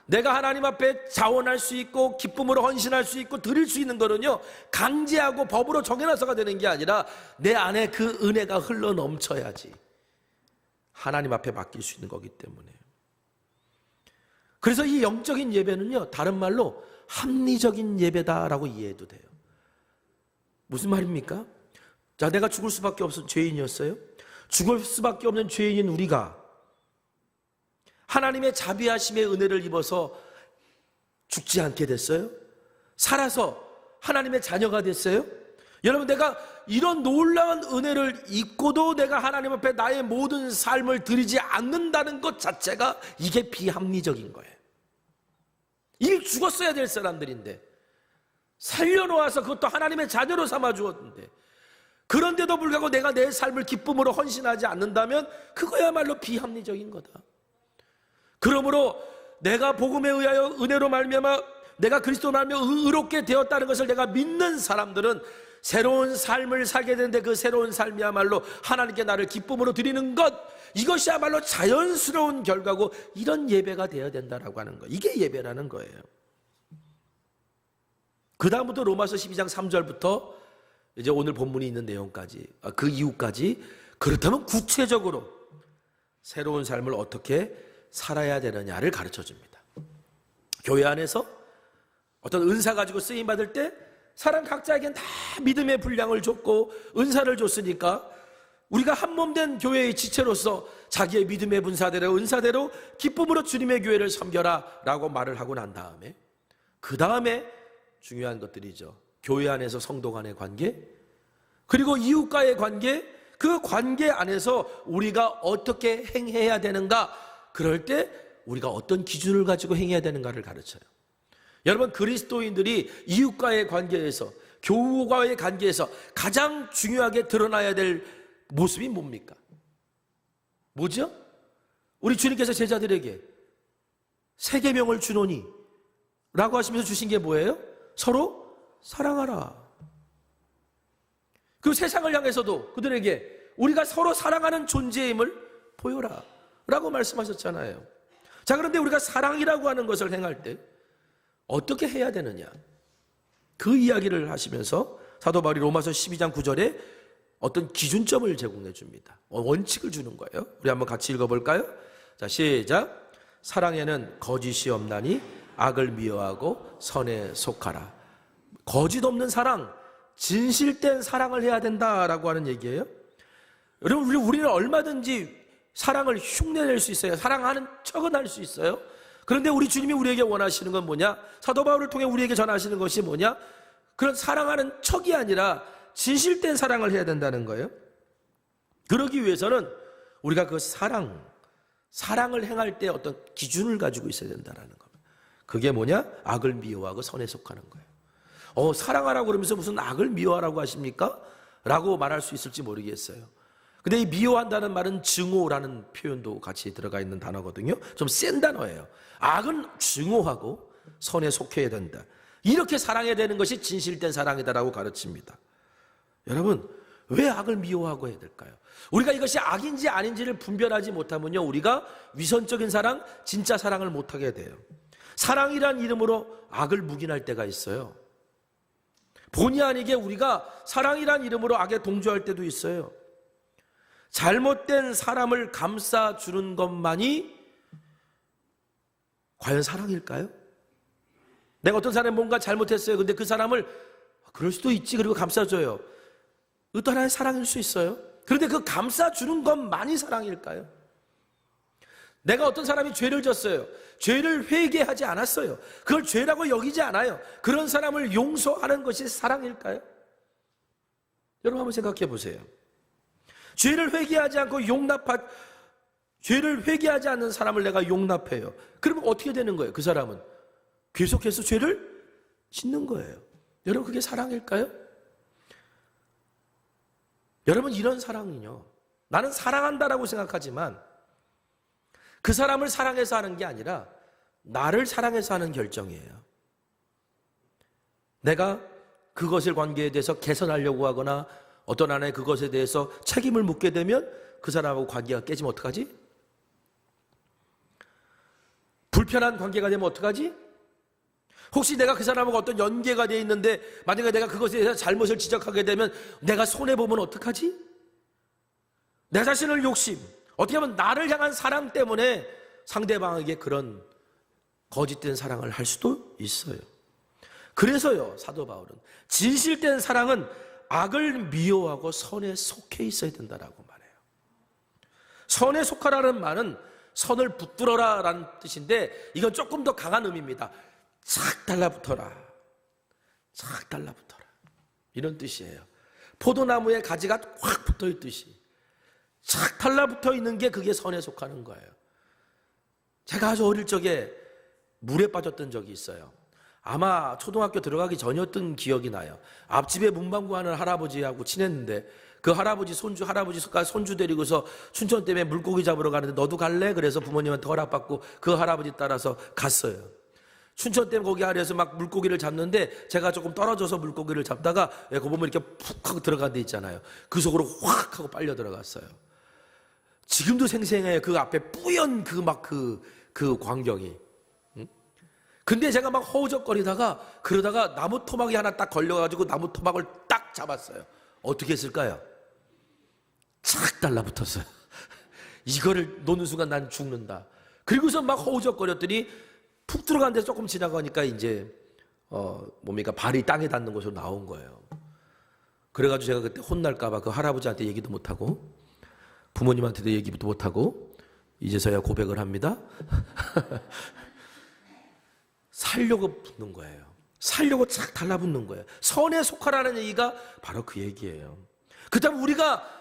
내가 하나님 앞에 자원할 수 있고 기쁨으로 헌신할 수 있고 드릴 수 있는 거는요, 강제하고 법으로 정해놔서가 되는 게 아니라 내 안에 그 은혜가 흘러 넘쳐야지 하나님 앞에 맡길 수 있는 거기 때문에. 그래서 이 영적인 예배는요, 다른 말로 합리적인 예배다라고 이해해도 돼요. 무슨 말입니까? 자, 내가 죽을 수밖에 없는 죄인이었어요. 죽을 수밖에 없는 죄인인 우리가 하나님의 자비하심의 은혜를 입어서 죽지 않게 됐어요? 살아서 하나님의 자녀가 됐어요? 여러분, 내가 이런 놀라운 은혜를 입고도 내가 하나님 앞에 나의 모든 삶을 드리지 않는다는 것 자체가 이게 비합리적인 거예요. 이미 죽었어야 될 사람들인데, 살려놓아서 그것도 하나님의 자녀로 삼아주었는데, 그런데도 불구하고 내가 내 삶을 기쁨으로 헌신하지 않는다면 그거야말로 비합리적인 거다. 그러므로 내가 복음에 의하여 은혜로 말미암아 내가 그리스도로 말미암아 의롭게 되었다는 것을 내가 믿는 사람들은 새로운 삶을 살게 되는데, 그 새로운 삶이야말로 하나님께 나를 기쁨으로 드리는 것, 이것이야말로 자연스러운 결과고, 이런 예배가 되어야 된다라고 하는 거, 이게 예배라는 거예요. 그 다음부터 로마서 12장 3절부터 이제 오늘 본문이 있는 내용까지, 그 이후까지, 그렇다면 구체적으로 새로운 삶을 어떻게 살아야 되느냐를 가르쳐 줍니다. 교회 안에서 어떤 은사 가지고 쓰임 받을 때 사람 각자에겐 다 믿음의 분량을 줬고 은사를 줬으니까 우리가 한몸된 교회의 지체로서 자기의 믿음의 분사대로 은사대로 기쁨으로 주님의 교회를 섬겨라 라고 말을 하고 난 다음에, 그 다음에 중요한 것들이죠. 교회 안에서 성도 간의 관계, 그리고 이웃과의 관계, 그 관계 안에서 우리가 어떻게 행해야 되는가, 그럴 때 우리가 어떤 기준을 가지고 행해야 되는가를 가르쳐요. 여러분, 그리스도인들이 이웃과의 관계에서, 교우와의 관계에서 가장 중요하게 드러나야 될 모습이 뭡니까? 뭐죠? 우리 주님께서 제자들에게 새 계명을 주노니 라고 하시면서 주신 게 뭐예요? 서로 사랑하라. 그 세상을 향해서도 그들에게 우리가 서로 사랑하는 존재임을 보여라 라고 말씀하셨잖아요. 자, 그런데 우리가 사랑이라고 하는 것을 행할 때 어떻게 해야 되느냐, 그 이야기를 하시면서 사도 바울이 로마서 12장 9절에 어떤 기준점을 제공해 줍니다. 원칙을 주는 거예요. 우리 한번 같이 읽어볼까요? 자, 시작. 사랑에는 거짓이 없나니 악을 미워하고 선에 속하라. 거짓 없는 사랑, 진실된 사랑을 해야 된다라고 하는 얘기예요. 여러분, 우리는 얼마든지 사랑을 흉내낼 수 있어요. 사랑하는 척은 할 수 있어요. 그런데 우리 주님이 우리에게 원하시는 건 뭐냐? 사도 바울을 통해 우리에게 전하시는 것이 뭐냐? 그런 사랑하는 척이 아니라 진실된 사랑을 해야 된다는 거예요. 그러기 위해서는 우리가 그 사랑을 행할 때 어떤 기준을 가지고 있어야 된다는 겁니다. 그게 뭐냐? 악을 미워하고 선에 속하는 거예요. 사랑하라고 그러면서 무슨 악을 미워하라고 하십니까? 라고 말할 수 있을지 모르겠어요. 근데 이 미워한다는 말은 증오라는 표현도 같이 들어가 있는 단어거든요. 좀 센 단어예요. 악은 증오하고 선에 속해야 된다. 이렇게 사랑해야 되는 것이 진실된 사랑이다라고 가르칩니다. 여러분, 왜 악을 미워하고 해야 될까요? 우리가 이것이 악인지 아닌지를 분별하지 못하면요, 우리가 위선적인 사랑, 진짜 사랑을 못하게 돼요. 사랑이란 이름으로 악을 묵인할 때가 있어요. 본의 아니게 우리가 사랑이란 이름으로 악에 동조할 때도 있어요. 잘못된 사람을 감싸주는 것만이 과연 사랑일까요? 내가 어떤 사람이 뭔가 잘못했어요. 근데 그 사람을 그럴 수도 있지, 그리고 감싸줘요. 이것도 하나의 사랑일 수 있어요. 그런데 그 감싸주는 것만이 사랑일까요? 내가 어떤 사람이 죄를 졌어요. 죄를 회개하지 않았어요. 그걸 죄라고 여기지 않아요. 그런 사람을 용서하는 것이 사랑일까요? 여러분 한번 생각해 보세요. 죄를 회개하지 않고 죄를 회개하지 않는 사람을 내가 용납해요. 그러면 어떻게 되는 거예요? 그 사람은 계속해서 죄를 짓는 거예요. 여러분, 그게 사랑일까요? 여러분, 이런 사랑은요, 나는 사랑한다라고 생각하지만 그 사람을 사랑해서 하는 게 아니라 나를 사랑해서 하는 결정이에요. 내가 그것의 관계에 대해서 개선하려고 하거나 어떤 하나의 그것에 대해서 책임을 묻게 되면 그 사람하고 관계가 깨지면 어떡하지? 불편한 관계가 되면 어떡하지? 혹시 내가 그 사람하고 어떤 연계가 되어 있는데 만약에 내가 그것에 대해서 잘못을 지적하게 되면 내가 손해보면 어떡하지? 내 자신을 욕심, 어떻게 보면 나를 향한 사랑 때문에 상대방에게 그런 거짓된 사랑을 할 수도 있어요. 그래서요, 사도 바울은 진실된 사랑은 악을 미워하고 선에 속해 있어야 된다라고 말해요. 선에 속하라는 말은 선을 붙들어라 라는 뜻인데 이건 조금 더 강한 의미입니다. 착 달라붙어라. 착 달라붙어라. 이런 뜻이에요. 포도나무에 가지가 확 붙어 있듯이 착 달라붙어 있는 게 그게 선에 속하는 거예요. 제가 아주 어릴 적에 물에 빠졌던 적이 있어요. 아마 초등학교 들어가기 전이었던 기억이 나요. 앞집에 문방구 하는 할아버지하고 친했는데 그 할아버지가 손주 데리고서 춘천댐에 물고기 잡으러 가는데 너도 갈래? 그래서 부모님한테 허락받고 그 할아버지 따라서 갔어요. 춘천댐 거기 아래에서 막 물고기를 잡는데 제가 조금 떨어져서 물고기를 잡다가 그 보면 이렇게 푹 하고 들어간 데 있잖아요. 그 속으로 확 하고 빨려 들어갔어요. 지금도 생생해요. 그 앞에 뿌연 그 광경이. 근데 제가 막 허우적거리다가 그러다가 나무 토막이 하나 딱 걸려가지고 나무 토막을 딱 잡았어요. 어떻게 했을까요? 착 달라붙었어요. 이거를 놓는 순간 난 죽는다. 그리고서 막 허우적거렸더니 푹 들어간 데 조금 지나가니까 이제 발이 땅에 닿는 곳으로 나온 거예요. 그래가지고 제가 그때 혼날까봐 그 할아버지한테 얘기도 못하고 부모님한테도 얘기도 못하고 이제서야 고백을 합니다. 살려고 붙는 거예요. 살려고 착 달라붙는 거예요. 선에 속하라는 얘기가 바로 그 얘기예요. 그 다음 우리가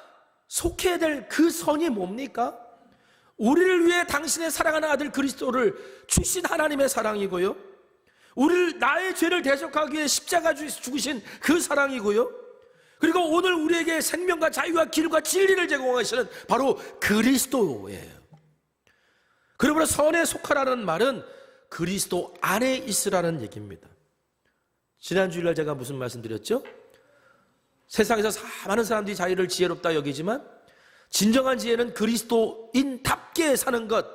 속해야 될 그 선이 뭡니까? 우리를 위해 당신의 사랑하는 아들 그리스도를 주신 하나님의 사랑이고요. 나의 죄를 대속하기 위해 십자가 죽으신 그 사랑이고요. 그리고 오늘 우리에게 생명과 자유와 길과 진리를 제공하시는 바로 그리스도예요. 그러므로 선에 속하라는 말은 그리스도 안에 있으라는 얘기입니다. 지난 주일날 제가 무슨 말씀 드렸죠? 세상에서 많은 사람들이 자유를 지혜롭다 여기지만 진정한 지혜는 그리스도인답게 사는 것,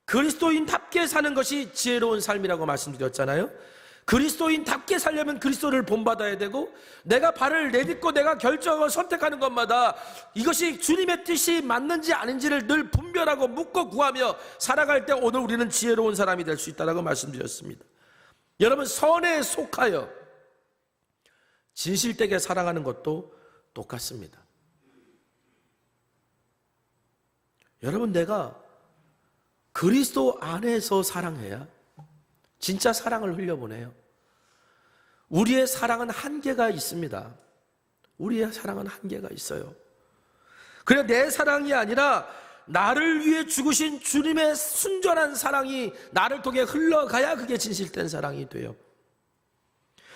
그리스도인답게 사는 것이 지혜로운 삶이라고 말씀드렸잖아요. 그리스도인답게 살려면 그리스도를 본받아야 되고, 내가 발을 내딛고 내가 결정을 선택하는 것마다 이것이 주님의 뜻이 맞는지 아닌지를 늘 분별하고 묻고 구하며 살아갈 때 오늘 우리는 지혜로운 사람이 될 수 있다고 말씀드렸습니다. 여러분, 선에 속하여 진실되게 살아가는 것도 똑같습니다. 여러분, 내가 그리스도 안에서 사랑해야 진짜 사랑을 흘려보내요. 우리의 사랑은 한계가 있습니다. 우리의 사랑은 한계가 있어요. 그래, 내 사랑이 아니라 나를 위해 죽으신 주님의 순전한 사랑이 나를 통해 흘러가야 그게 진실된 사랑이 돼요.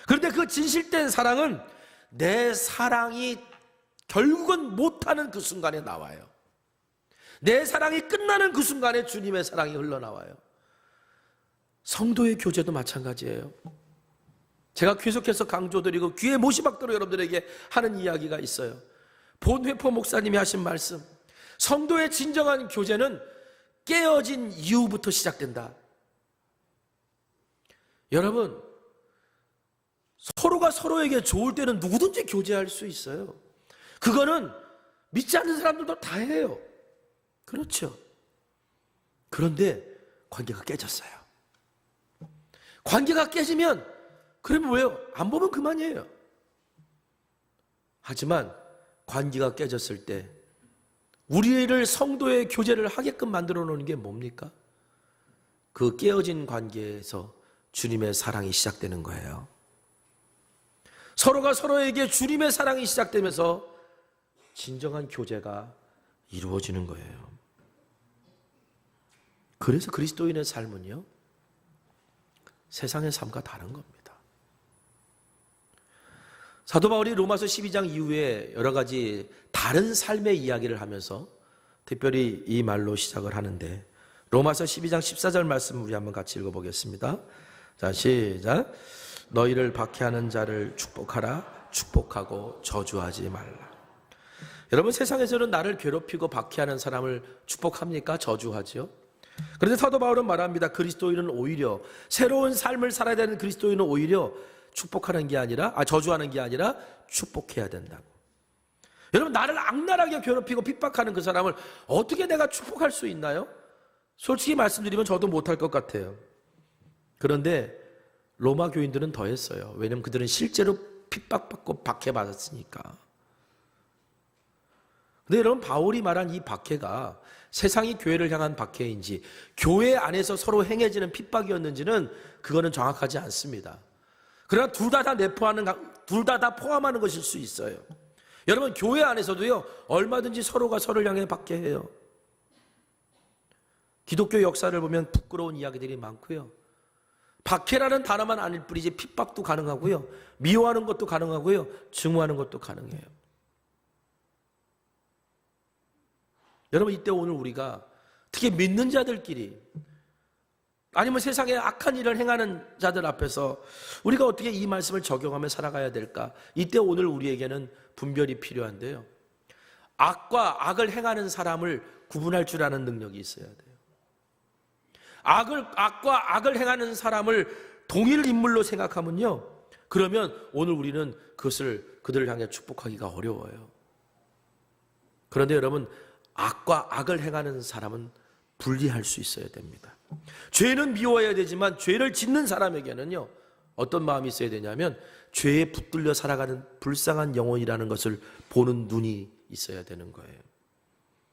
그런데 그 진실된 사랑은 내 사랑이 결국은 못하는 그 순간에 나와요. 내 사랑이 끝나는 그 순간에 주님의 사랑이 흘러나와요. 성도의 교제도 마찬가지예요. 제가 계속해서 강조드리고 귀에 못이 박도록 여러분들에게 하는 이야기가 있어요. 본회포 목사님이 하신 말씀, 성도의 진정한 교제는 깨어진 이후부터 시작된다. 여러분, 서로가 서로에게 좋을 때는 누구든지 교제할 수 있어요. 그거는 믿지 않는 사람들도 다 해요. 그렇죠. 그런데 관계가 깨졌어요. 관계가 깨지면 그러면 왜요? 안 보면 그만이에요. 하지만 관계가 깨졌을 때 우리를 성도의 교제를 하게끔 만들어 놓는 게 뭡니까? 그 깨어진 관계에서 주님의 사랑이 시작되는 거예요. 서로가 서로에게 주님의 사랑이 시작되면서 진정한 교제가 이루어지는 거예요. 그래서 그리스도인의 삶은요, 세상의 삶과 다른 겁니다. 사도 바울이 로마서 12장 이후에 여러 가지 다른 삶의 이야기를 하면서 특별히 이 말로 시작을 하는데, 로마서 12장 14절 말씀 우리 한번 같이 읽어보겠습니다. 자, 시작. 너희를 박해하는 자를 축복하라. 축복하고 저주하지 말라. 여러분, 세상에서는 나를 괴롭히고 박해하는 사람을 축복합니까? 저주하지요? 그런데 사도 바울은 말합니다. 그리스도인은 오히려, 새로운 삶을 살아야 되는 그리스도인은 오히려 축복하는 게 아니라, 저주하는 게 아니라 축복해야 된다고. 여러분, 나를 악랄하게 괴롭히고 핍박하는 그 사람을 어떻게 내가 축복할 수 있나요? 솔직히 말씀드리면 저도 못할 것 같아요. 그런데 로마 교인들은 더 했어요. 왜냐하면 그들은 실제로 핍박받고 박해받았으니까. 근데 여러분, 바울이 말한 이 박해가 세상이 교회를 향한 박해인지 교회 안에서 서로 행해지는 핍박이었는지는 그거는 정확하지 않습니다. 그러나 둘 다 포함하는 것일 수 있어요. 여러분, 교회 안에서도요, 얼마든지 서로가 서로를 향해 박해해요. 기독교 역사를 보면 부끄러운 이야기들이 많고요. 박해라는 단어만 아닐 뿐이지 핍박도 가능하고요, 미워하는 것도 가능하고요, 증오하는 것도 가능해요. 여러분, 이때 오늘 우리가 특히 믿는 자들끼리 아니면 세상에 악한 일을 행하는 자들 앞에서 우리가 어떻게 이 말씀을 적용하며 살아가야 될까? 이때 오늘 우리에게는 분별이 필요한데요, 악과 악을 행하는 사람을 구분할 줄 아는 능력이 있어야 돼요. 악과 악을 행하는 사람을 동일 인물로 생각하면요, 그러면 오늘 우리는 그들을 향해 축복하기가 어려워요. 그런데 여러분, 악과 악을 행하는 사람은 분리할 수 있어야 됩니다. 죄는 미워해야 되지만 죄를 짓는 사람에게는요, 어떤 마음이 있어야 되냐면 죄에 붙들려 살아가는 불쌍한 영혼이라는 것을 보는 눈이 있어야 되는 거예요.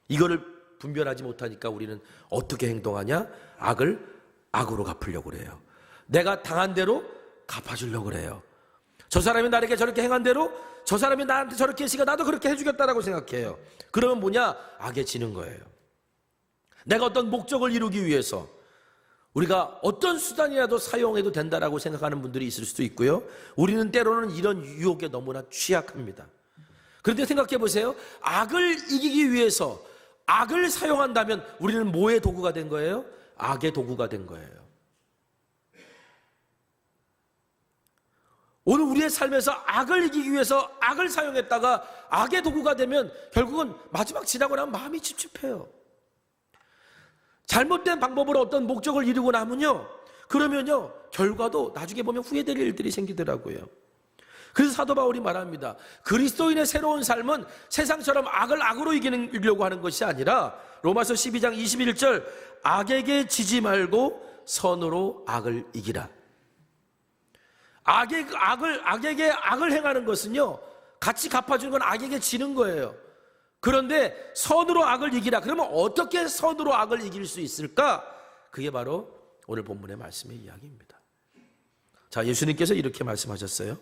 이거를 분별하지 못하니까 우리는 어떻게 행동하냐? 악을 악으로 갚으려고 그래요. 내가 당한 대로 갚아주려고 그래요. 저 사람이 나에게 저렇게 행한 대로 저 사람이 나한테 저렇게 했으니까 나도 그렇게 해주겠다라고 생각해요. 그러면 뭐냐? 악에 지는 거예요. 내가 어떤 목적을 이루기 위해서 우리가 어떤 수단이라도 사용해도 된다라고 생각하는 분들이 있을 수도 있고요, 우리는 때로는 이런 유혹에 너무나 취약합니다. 그런데 생각해 보세요. 악을 이기기 위해서 악을 사용한다면 우리는 뭐의 도구가 된 거예요? 악의 도구가 된 거예요. 오늘 우리의 삶에서 악을 이기기 위해서 악을 사용했다가 악의 도구가 되면 결국은 마지막 지나고 나면 마음이 찝찝해요. 잘못된 방법으로 어떤 목적을 이루고 나면요, 그러면요 결과도 나중에 보면 후회될 일들이 생기더라고요. 그래서 사도 바울이 말합니다. 그리스도인의 새로운 삶은 세상처럼 악을 악으로 이기려고 하는 것이 아니라, 로마서 12장 21절, 악에게 지지 말고 선으로 악을 이기라. 악에게 악을 행하는 것은요, 같이 갚아주는 건 악에게 지는 거예요. 그런데 선으로 악을 이기라. 그러면 어떻게 선으로 악을 이길 수 있을까? 그게 바로 오늘 본문의 말씀의 이야기입니다. 자, 예수님께서 이렇게 말씀하셨어요.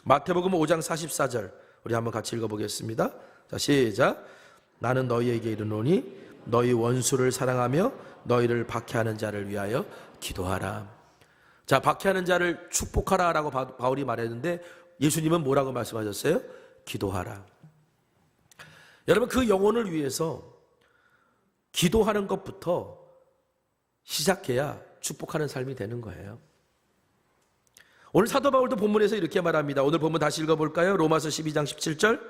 마태복음 5장 44절 우리 한번 같이 읽어보겠습니다. 자, 시작. 나는 너희에게 이르노니 너희 원수를 사랑하며 너희를 박해하는 자를 위하여 기도하라. 자, 박해하는 자를 축복하라 라고 바울이 말했는데 예수님은 뭐라고 말씀하셨어요? 기도하라. 여러분, 그 영혼을 위해서 기도하는 것부터 시작해야 축복하는 삶이 되는 거예요. 오늘 사도 바울도 본문에서 이렇게 말합니다. 오늘 본문 다시 읽어볼까요? 로마서 12장 17절.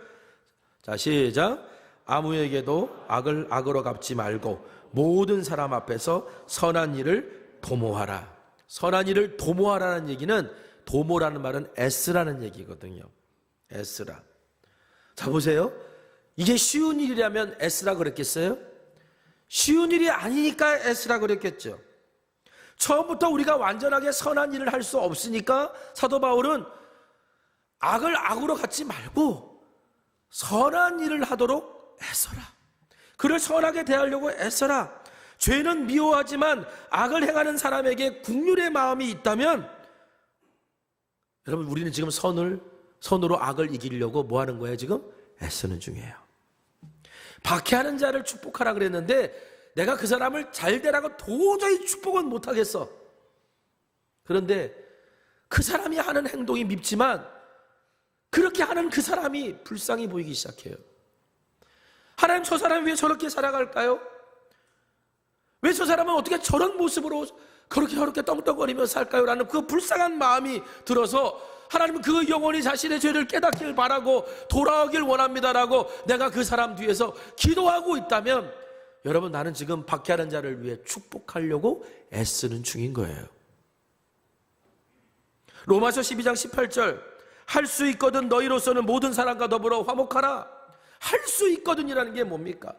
자, 시작. 아무에게도 악을 악으로 갚지 말고 모든 사람 앞에서 선한 일을 도모하라. 선한 일을 도모하라는 얘기는, 도모라는 말은 애쓰라는 얘기거든요. 애쓰라. 자, 보세요. 이게 쉬운 일이라면 애쓰라 그랬겠어요? 쉬운 일이 아니니까 애쓰라 그랬겠죠. 처음부터 우리가 완전하게 선한 일을 할 수 없으니까 사도 바울은 악을 악으로 갚지 말고 선한 일을 하도록 애써라. 그를 선하게 대하려고 애써라. 죄는 미워하지만 악을 행하는 사람에게 긍휼의 마음이 있다면, 여러분, 우리는 지금 선으로 악을 이기려고 뭐 하는 거예요? 지금 애쓰는 중이에요. 박해하는 자를 축복하라 그랬는데 내가 그 사람을 잘 되라고 도저히 축복은 못하겠어. 그런데 그 사람이 하는 행동이 밉지만 그렇게 하는 그 사람이 불쌍히 보이기 시작해요. 하나님, 저 사람이 왜 저렇게 살아갈까요? 왜 저 사람은 어떻게 저런 모습으로 그렇게 떵떵거리며 살까요? 라는 그 불쌍한 마음이 들어서 하나님은 그 영혼이 자신의 죄를 깨닫길 바라고 돌아오길 원합니다라고 내가 그 사람 뒤에서 기도하고 있다면, 여러분, 나는 지금 박해하는 자를 위해 축복하려고 애쓰는 중인 거예요. 로마서 12장 18절, 할 수 있거든 너희로서는 모든 사람과 더불어 화목하라. 할 수 있거든이라는 게 뭡니까?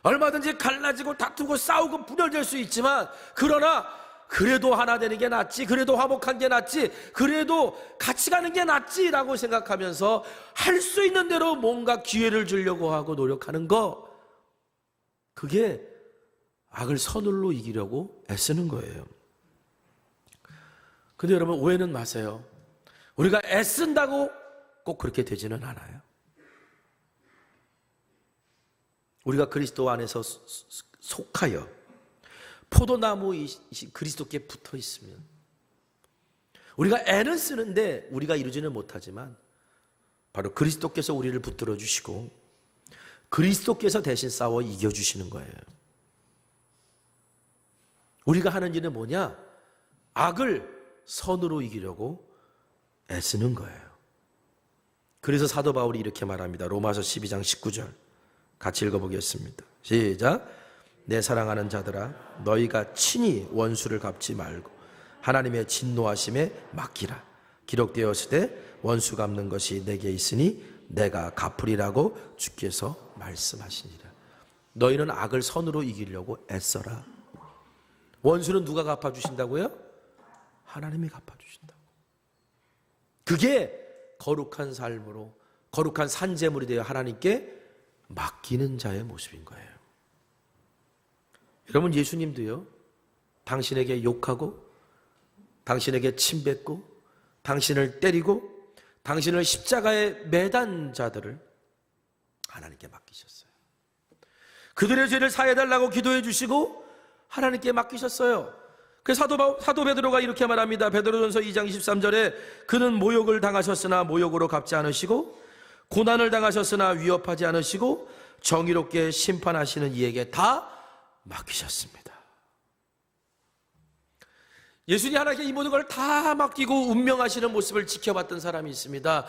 얼마든지 갈라지고 다투고 싸우고 분열될 수 있지만, 그러나 그래도 하나 되는 게 낫지, 그래도 화목한 게 낫지, 그래도 같이 가는 게 낫지라고 생각하면서 할 수 있는 대로 뭔가 기회를 주려고 하고 노력하는 거, 그게 악을 선으로 이기려고 애쓰는 거예요. 근데 여러분, 오해는 마세요. 우리가 애쓴다고 꼭 그렇게 되지는 않아요. 우리가 그리스도 안에서 속하여 포도나무이신 그리스도께 붙어 있으면 우리가 애는 쓰는데 우리가 이루지는 못하지만 바로 그리스도께서 우리를 붙들어 주시고 그리스도께서 대신 싸워 이겨주시는 거예요. 우리가 하는 일은 뭐냐? 악을 선으로 이기려고 애쓰는 거예요. 그래서 사도 바울이 이렇게 말합니다. 로마서 12장 19절 같이 읽어보겠습니다. 시작. 내 사랑하는 자들아, 너희가 친히 원수를 갚지 말고 하나님의 진노하심에 맡기라. 기록되었으되 원수 갚는 것이 내게 있으니 내가 갚으리라고 주께서 말씀하시니라. 너희는 악을 선으로 이기려고 애써라. 원수는 누가 갚아주신다고요? 하나님이 갚아주신다고. 그게 거룩한 삶으로, 거룩한 산재물이 되어 하나님께 맡기는 자의 모습인 거예요. 여러분, 예수님도요, 당신에게 욕하고 당신에게 침뱉고 당신을 때리고 당신을 십자가에 매단 자들을 하나님께 맡기셨어요. 그들의 죄를 사해달라고 기도해 주시고 하나님께 맡기셨어요. 그래서 사도 베드로가 이렇게 말합니다. 베드로전서 2장 23절에 그는 모욕을 당하셨으나 모욕으로 갚지 않으시고 고난을 당하셨으나 위협하지 않으시고 정의롭게 심판하시는 이에게 다 맡기셨습니다. 예수님이 하나님께 이 모든 걸 다 맡기고 운명하시는 모습을 지켜봤던 사람이 있습니다.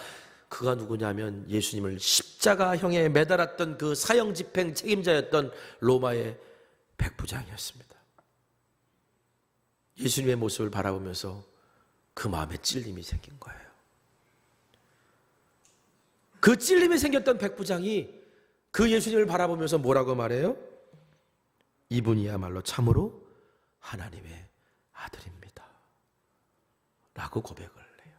그가 누구냐면 예수님을 십자가형에 매달았던 그 사형집행 책임자였던 로마의 백부장이었습니다. 예수님의 모습을 바라보면서 그 마음에 찔림이 생긴 거예요. 그 찔림이 생겼던 백부장이 그 예수님을 바라보면서 뭐라고 말해요? 이분이야말로 참으로 하나님의 아들입니다 라고 고백을 해요.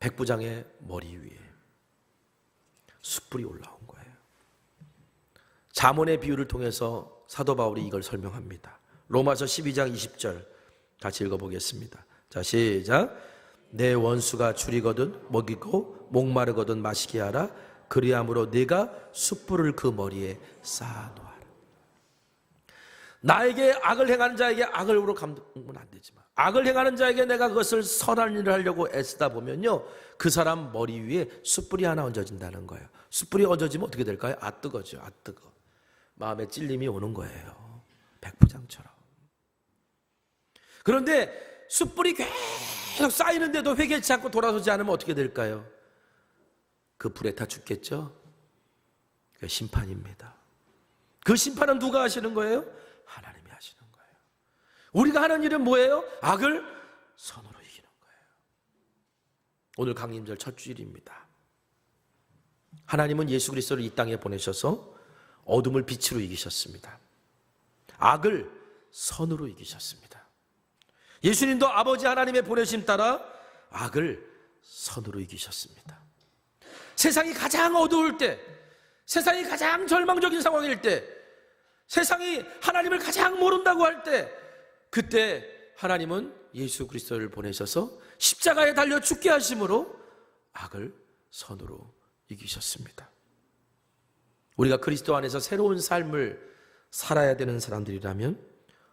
백부장의 머리 위에 숯불이 올라온 거예요. 잠언의 비유를 통해서 사도 바울이 이걸 설명합니다. 로마서 12장 20절 같이 읽어보겠습니다. 자, 시작. 내 원수가 줄이거든 먹이고 목마르거든 마시게 하라. 그리함으로 네가 숯불을 그 머리에 쌓아놓아라. 나에게 악을 행하는 자에게 악을로 갚으면 안 되지만 악을 행하는 자에게 내가 그것을 선한 일을 하려고 애쓰다 보면요, 그 사람 머리 위에 숯불이 하나 얹어진다는 거예요. 숯불이 얹어지면 어떻게 될까요? 아 뜨거죠. 아 뜨거. 마음에 찔림이 오는 거예요. 백부장처럼. 그런데 숯불이 계속 쌓이는데도 회개치 않고 돌아서지 않으면 어떻게 될까요? 그 불에 타 죽겠죠? 그 심판입니다. 그 심판은 누가 하시는 거예요? 하나님이 하시는 거예요. 우리가 하는 일은 뭐예요? 악을 선으로 이기는 거예요. 오늘 강림절 첫 주일입니다. 하나님은 예수 그리스도를 이 땅에 보내셔서 어둠을 빛으로 이기셨습니다. 악을 선으로 이기셨습니다. 예수님도 아버지 하나님의 보내심 따라 악을 선으로 이기셨습니다. 세상이 가장 어두울 때, 세상이 가장 절망적인 상황일 때, 세상이 하나님을 가장 모른다고 할 때, 그때 하나님은 예수 그리스도를 보내셔서 십자가에 달려 죽게 하심으로 악을 선으로 이기셨습니다. 우리가 그리스도 안에서 새로운 삶을 살아야 되는 사람들이라면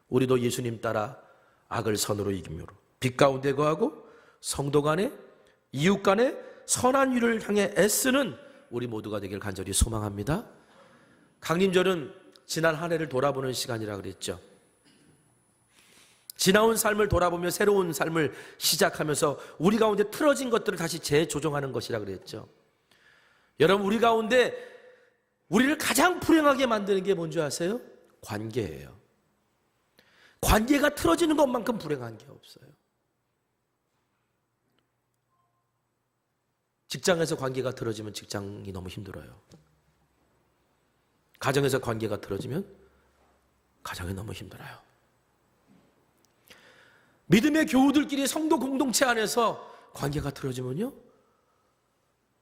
우리도 예수님 따라 악을 선으로 이기므로 빛 가운데 거하고 성도 간에 이웃 간에 선한 일을 향해 애쓰는 우리 모두가 되길 간절히 소망합니다. 강림절은 지난 한 해를 돌아보는 시간이라 그랬죠. 지나온 삶을 돌아보며 새로운 삶을 시작하면서 우리 가운데 틀어진 것들을 다시 재조정하는 것이라 그랬죠. 여러분, 우리 가운데 우리를 가장 불행하게 만드는 게 뭔지 아세요? 관계예요. 관계가 틀어지는 것만큼 불행한 게 없어요. 직장에서 관계가 틀어지면 직장이 너무 힘들어요. 가정에서 관계가 틀어지면 가정이 너무 힘들어요. 믿음의 교우들끼리 성도 공동체 안에서 관계가 틀어지면요,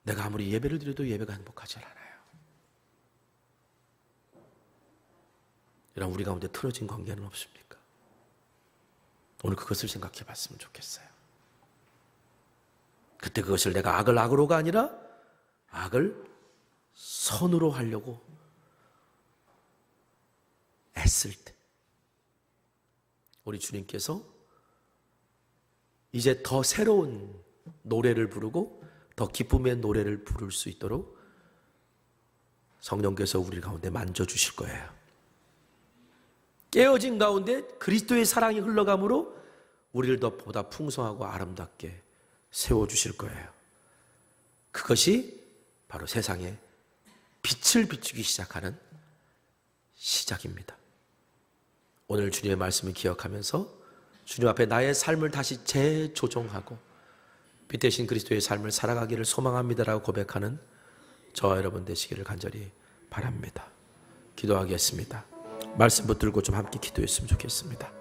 내가 아무리 예배를 드려도 예배가 행복하지 않아요. 여러분, 우리 가운데 틀어진 관계는 없습니까? 오늘 그것을 생각해 봤으면 좋겠어요. 그때 그것을 내가 악을 악으로가 아니라 악을 선으로 하려고 애쓸 때 우리 주님께서 이제 더 새로운 노래를 부르고 더 기쁨의 노래를 부를 수 있도록 성령께서 우리 가운데 만져주실 거예요. 깨어진 가운데 그리스도의 사랑이 흘러감으로 우리를 더 보다 풍성하고 아름답게 세워주실 거예요. 그것이 바로 세상에 빛을 비추기 시작하는 시작입니다. 오늘 주님의 말씀을 기억하면서 주님 앞에 나의 삶을 다시 재조정하고 빛 대신 그리스도의 삶을 살아가기를 소망합니다라고 고백하는 저와 여러분 되시기를 간절히 바랍니다. 기도하겠습니다. 말씀 붙들고 좀 함께 기도했으면 좋겠습니다.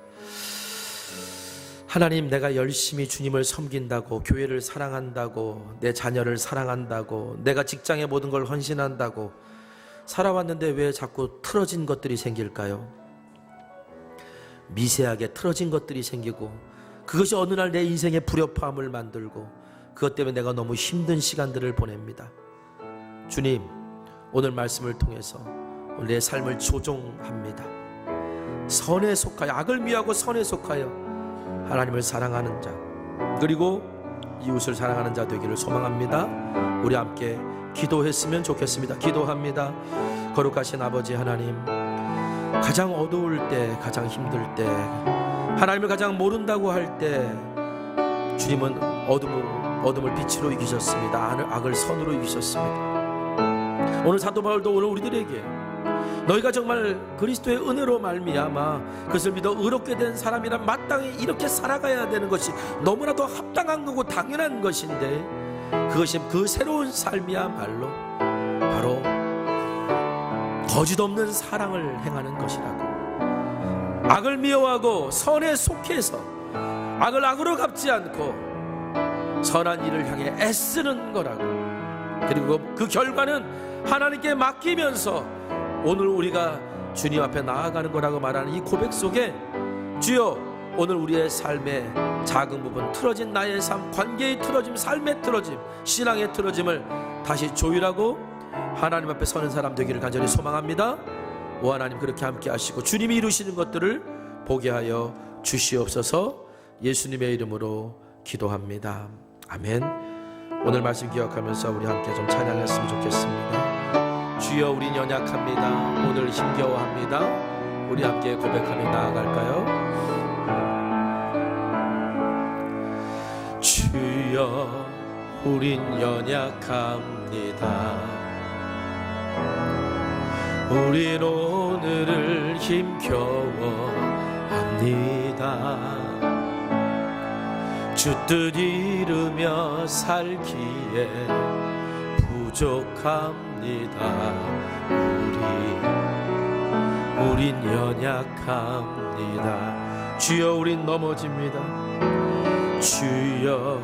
하나님, 내가 열심히 주님을 섬긴다고, 교회를 사랑한다고, 내 자녀를 사랑한다고, 내가 직장의 모든 걸 헌신한다고 살아왔는데 왜 자꾸 틀어진 것들이 생길까요? 미세하게 틀어진 것들이 생기고 그것이 어느 날 내 인생의 불협화음을 만들고 그것 때문에 내가 너무 힘든 시간들을 보냅니다. 주님, 오늘 말씀을 통해서 내 삶을 조종합니다. 선에 속하여, 악을 미하고 선에 속하여 하나님을 사랑하는 자, 그리고 이웃을 사랑하는 자 되기를 소망합니다. 우리 함께 기도했으면 좋겠습니다. 기도합니다. 거룩하신 아버지 하나님, 가장 어두울 때, 가장 힘들 때, 하나님을 가장 모른다고 할 때 주님은 어둠을 빛으로 이기셨습니다. 악을 선으로 이기셨습니다. 오늘 사도 바울도 오늘 우리들에게 너희가 정말 그리스도의 은혜로 말미암아 그것을 믿어 의롭게 된 사람이란 마땅히 이렇게 살아가야 되는 것이 너무나도 합당한 거고 당연한 것인데, 그것이 그 새로운 삶이야말로 바로 거짓 없는 사랑을 행하는 것이라고, 악을 미워하고 선에 속해서 악을 악으로 갚지 않고 선한 일을 향해 애쓰는 거라고, 그리고 그 결과는 하나님께 맡기면서 오늘 우리가 주님 앞에 나아가는 거라고 말하는 이 고백 속에, 주여 오늘 우리의 삶의 작은 부분, 틀어진 나의 삶, 관계의 틀어짐, 삶의 틀어짐, 신앙의 틀어짐을 다시 조율하고 하나님 앞에 서는 사람 되기를 간절히 소망합니다. 오 하나님, 그렇게 함께 하시고 주님이 이루시는 것들을 보게 하여 주시옵소서. 예수님의 이름으로 기도합니다. 아멘. 오늘 말씀 기억하면서 우리 함께 좀 찬양했으면 좋겠습니다. 주여 우린 연약합니다. 오늘 힘겨워합니다. 우리 함께 고백하며 나아갈까요? 주여 우린 연약합니다. 우린 오늘을 힘겨워합니다. 주 뜻 이루며 살기에 부족합니다. 우린 연약합니다. 주여 우린 넘어집니다. 주여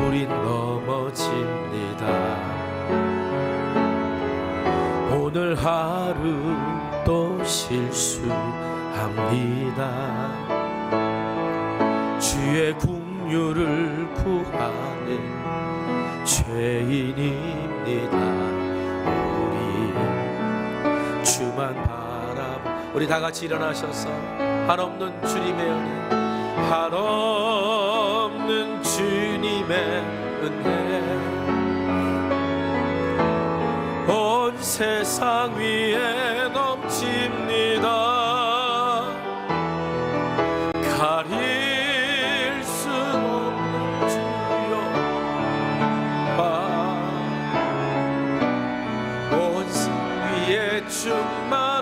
우린 넘어집니다. 오늘 하루 또 실수합니다. 주의 긍휼을 구하는 죄인입니다. 우리 주만 바라봐. 우리 다 같이 일어나셔서 한없는 주님의 은혜, 한없는 주님의 은혜, 온 세상 위에 넘칩니다. 가릴 수 없는 주여 온 산 위에 충만합니다.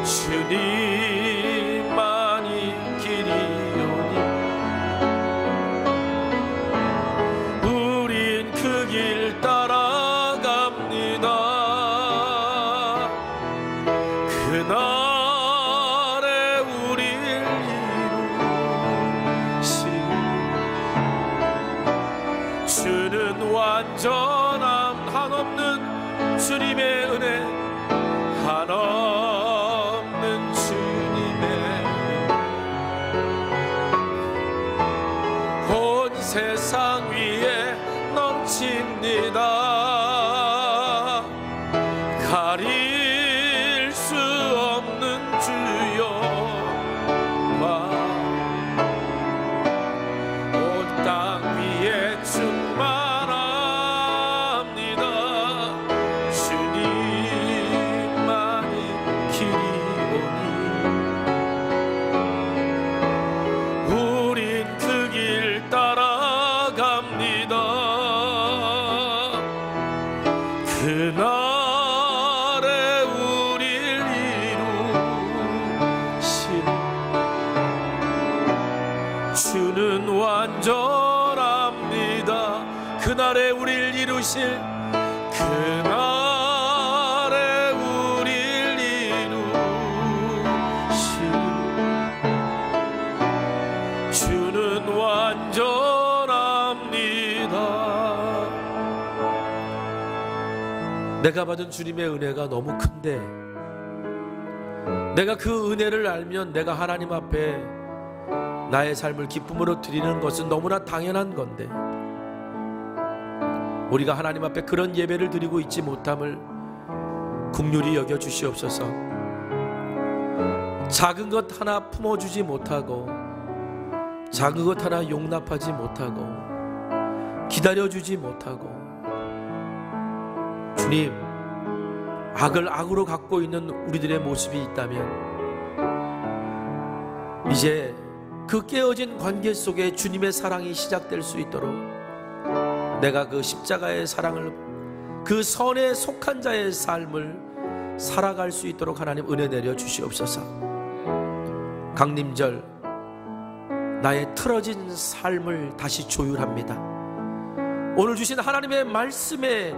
주님만이 길이오니 우린 그 길 따라갑니다. 그날에 우릴 이루신 주는 완전함, 한없는 주님의 은혜, 한없는 주님의 온 세상 위에 넘칩니다. 가릴 수 없는 주여 온 땅 위에 충만합니다. 주님만이 길이오니 우린 그 길 따라갑니다. 그날에 우릴 이루신 주는 완전합니다. 그날에 우릴 이루실, 그날에 우릴 이루실 주는 완전합니다. 내가 받은 주님의 은혜가 너무 큰데, 내가 그 은혜를 알면 내가 하나님 앞에 나의 삶을 기쁨으로 드리는 것은 너무나 당연한 건데, 우리가 하나님 앞에 그런 예배를 드리고 있지 못함을 긍휼히 여겨 주시옵소서. 작은 것 하나 품어주지 못하고 작은 것 하나 용납하지 못하고 기다려주지 못하고 주님, 악을 악으로 갖고 있는 우리들의 모습이 있다면 이제 그 깨어진 관계 속에 주님의 사랑이 시작될 수 있도록 내가 그 십자가의 사랑을, 그 선에 속한 자의 삶을 살아갈 수 있도록 하나님 은혜 내려 주시옵소서. 강림절 나의 틀어진 삶을 다시 조율합니다. 오늘 주신 하나님의 말씀의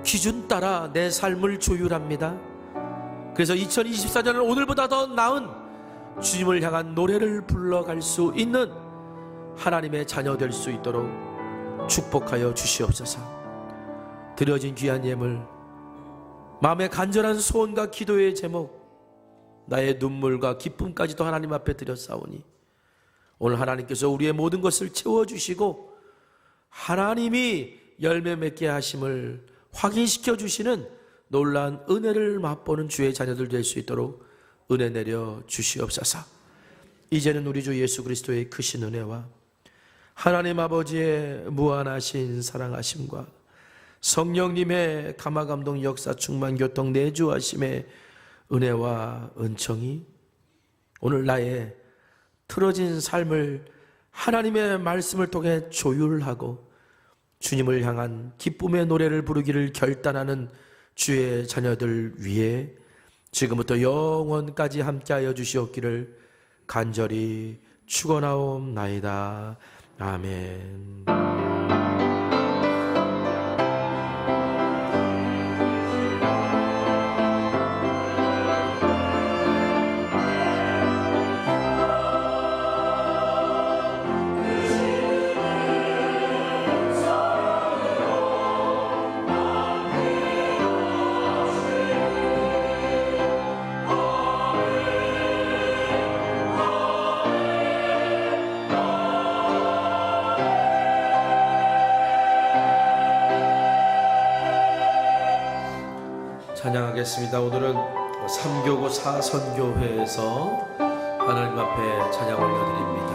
기준 따라 내 삶을 조율합니다. 그래서 2024년은 오늘보다 더 나은 주님을 향한 노래를 불러갈 수 있는 하나님의 자녀 될 수 있도록 축복하여 주시옵소서. 드려진 귀한 예물, 마음의 간절한 소원과 기도의 제목, 나의 눈물과 기쁨까지도 하나님 앞에 드렸사오니 오늘 하나님께서 우리의 모든 것을 채워주시고 하나님이 열매 맺게 하심을 확인시켜 주시는 놀라운 은혜를 맛보는 주의 자녀들 될 수 있도록 은혜 내려 주시옵소서. 이제는 우리 주 예수 그리스도의 크신 은혜와 하나님 아버지의 무한하신 사랑하심과 성령님의 감화감동 역사 충만 교통 내주하심의 은혜와 은총이 오늘 나의 틀어진 삶을 하나님의 말씀을 통해 조율하고 주님을 향한 기쁨의 노래를 부르기를 결단하는 주의 자녀들 위해 지금부터 영원까지 함께하여 주시옵기를 간절히 축원하옵나이다. 아멘. 찬양하겠습니다. 오늘은 3교구 4선교회에서 하나님 앞에 찬양 올려드립니다.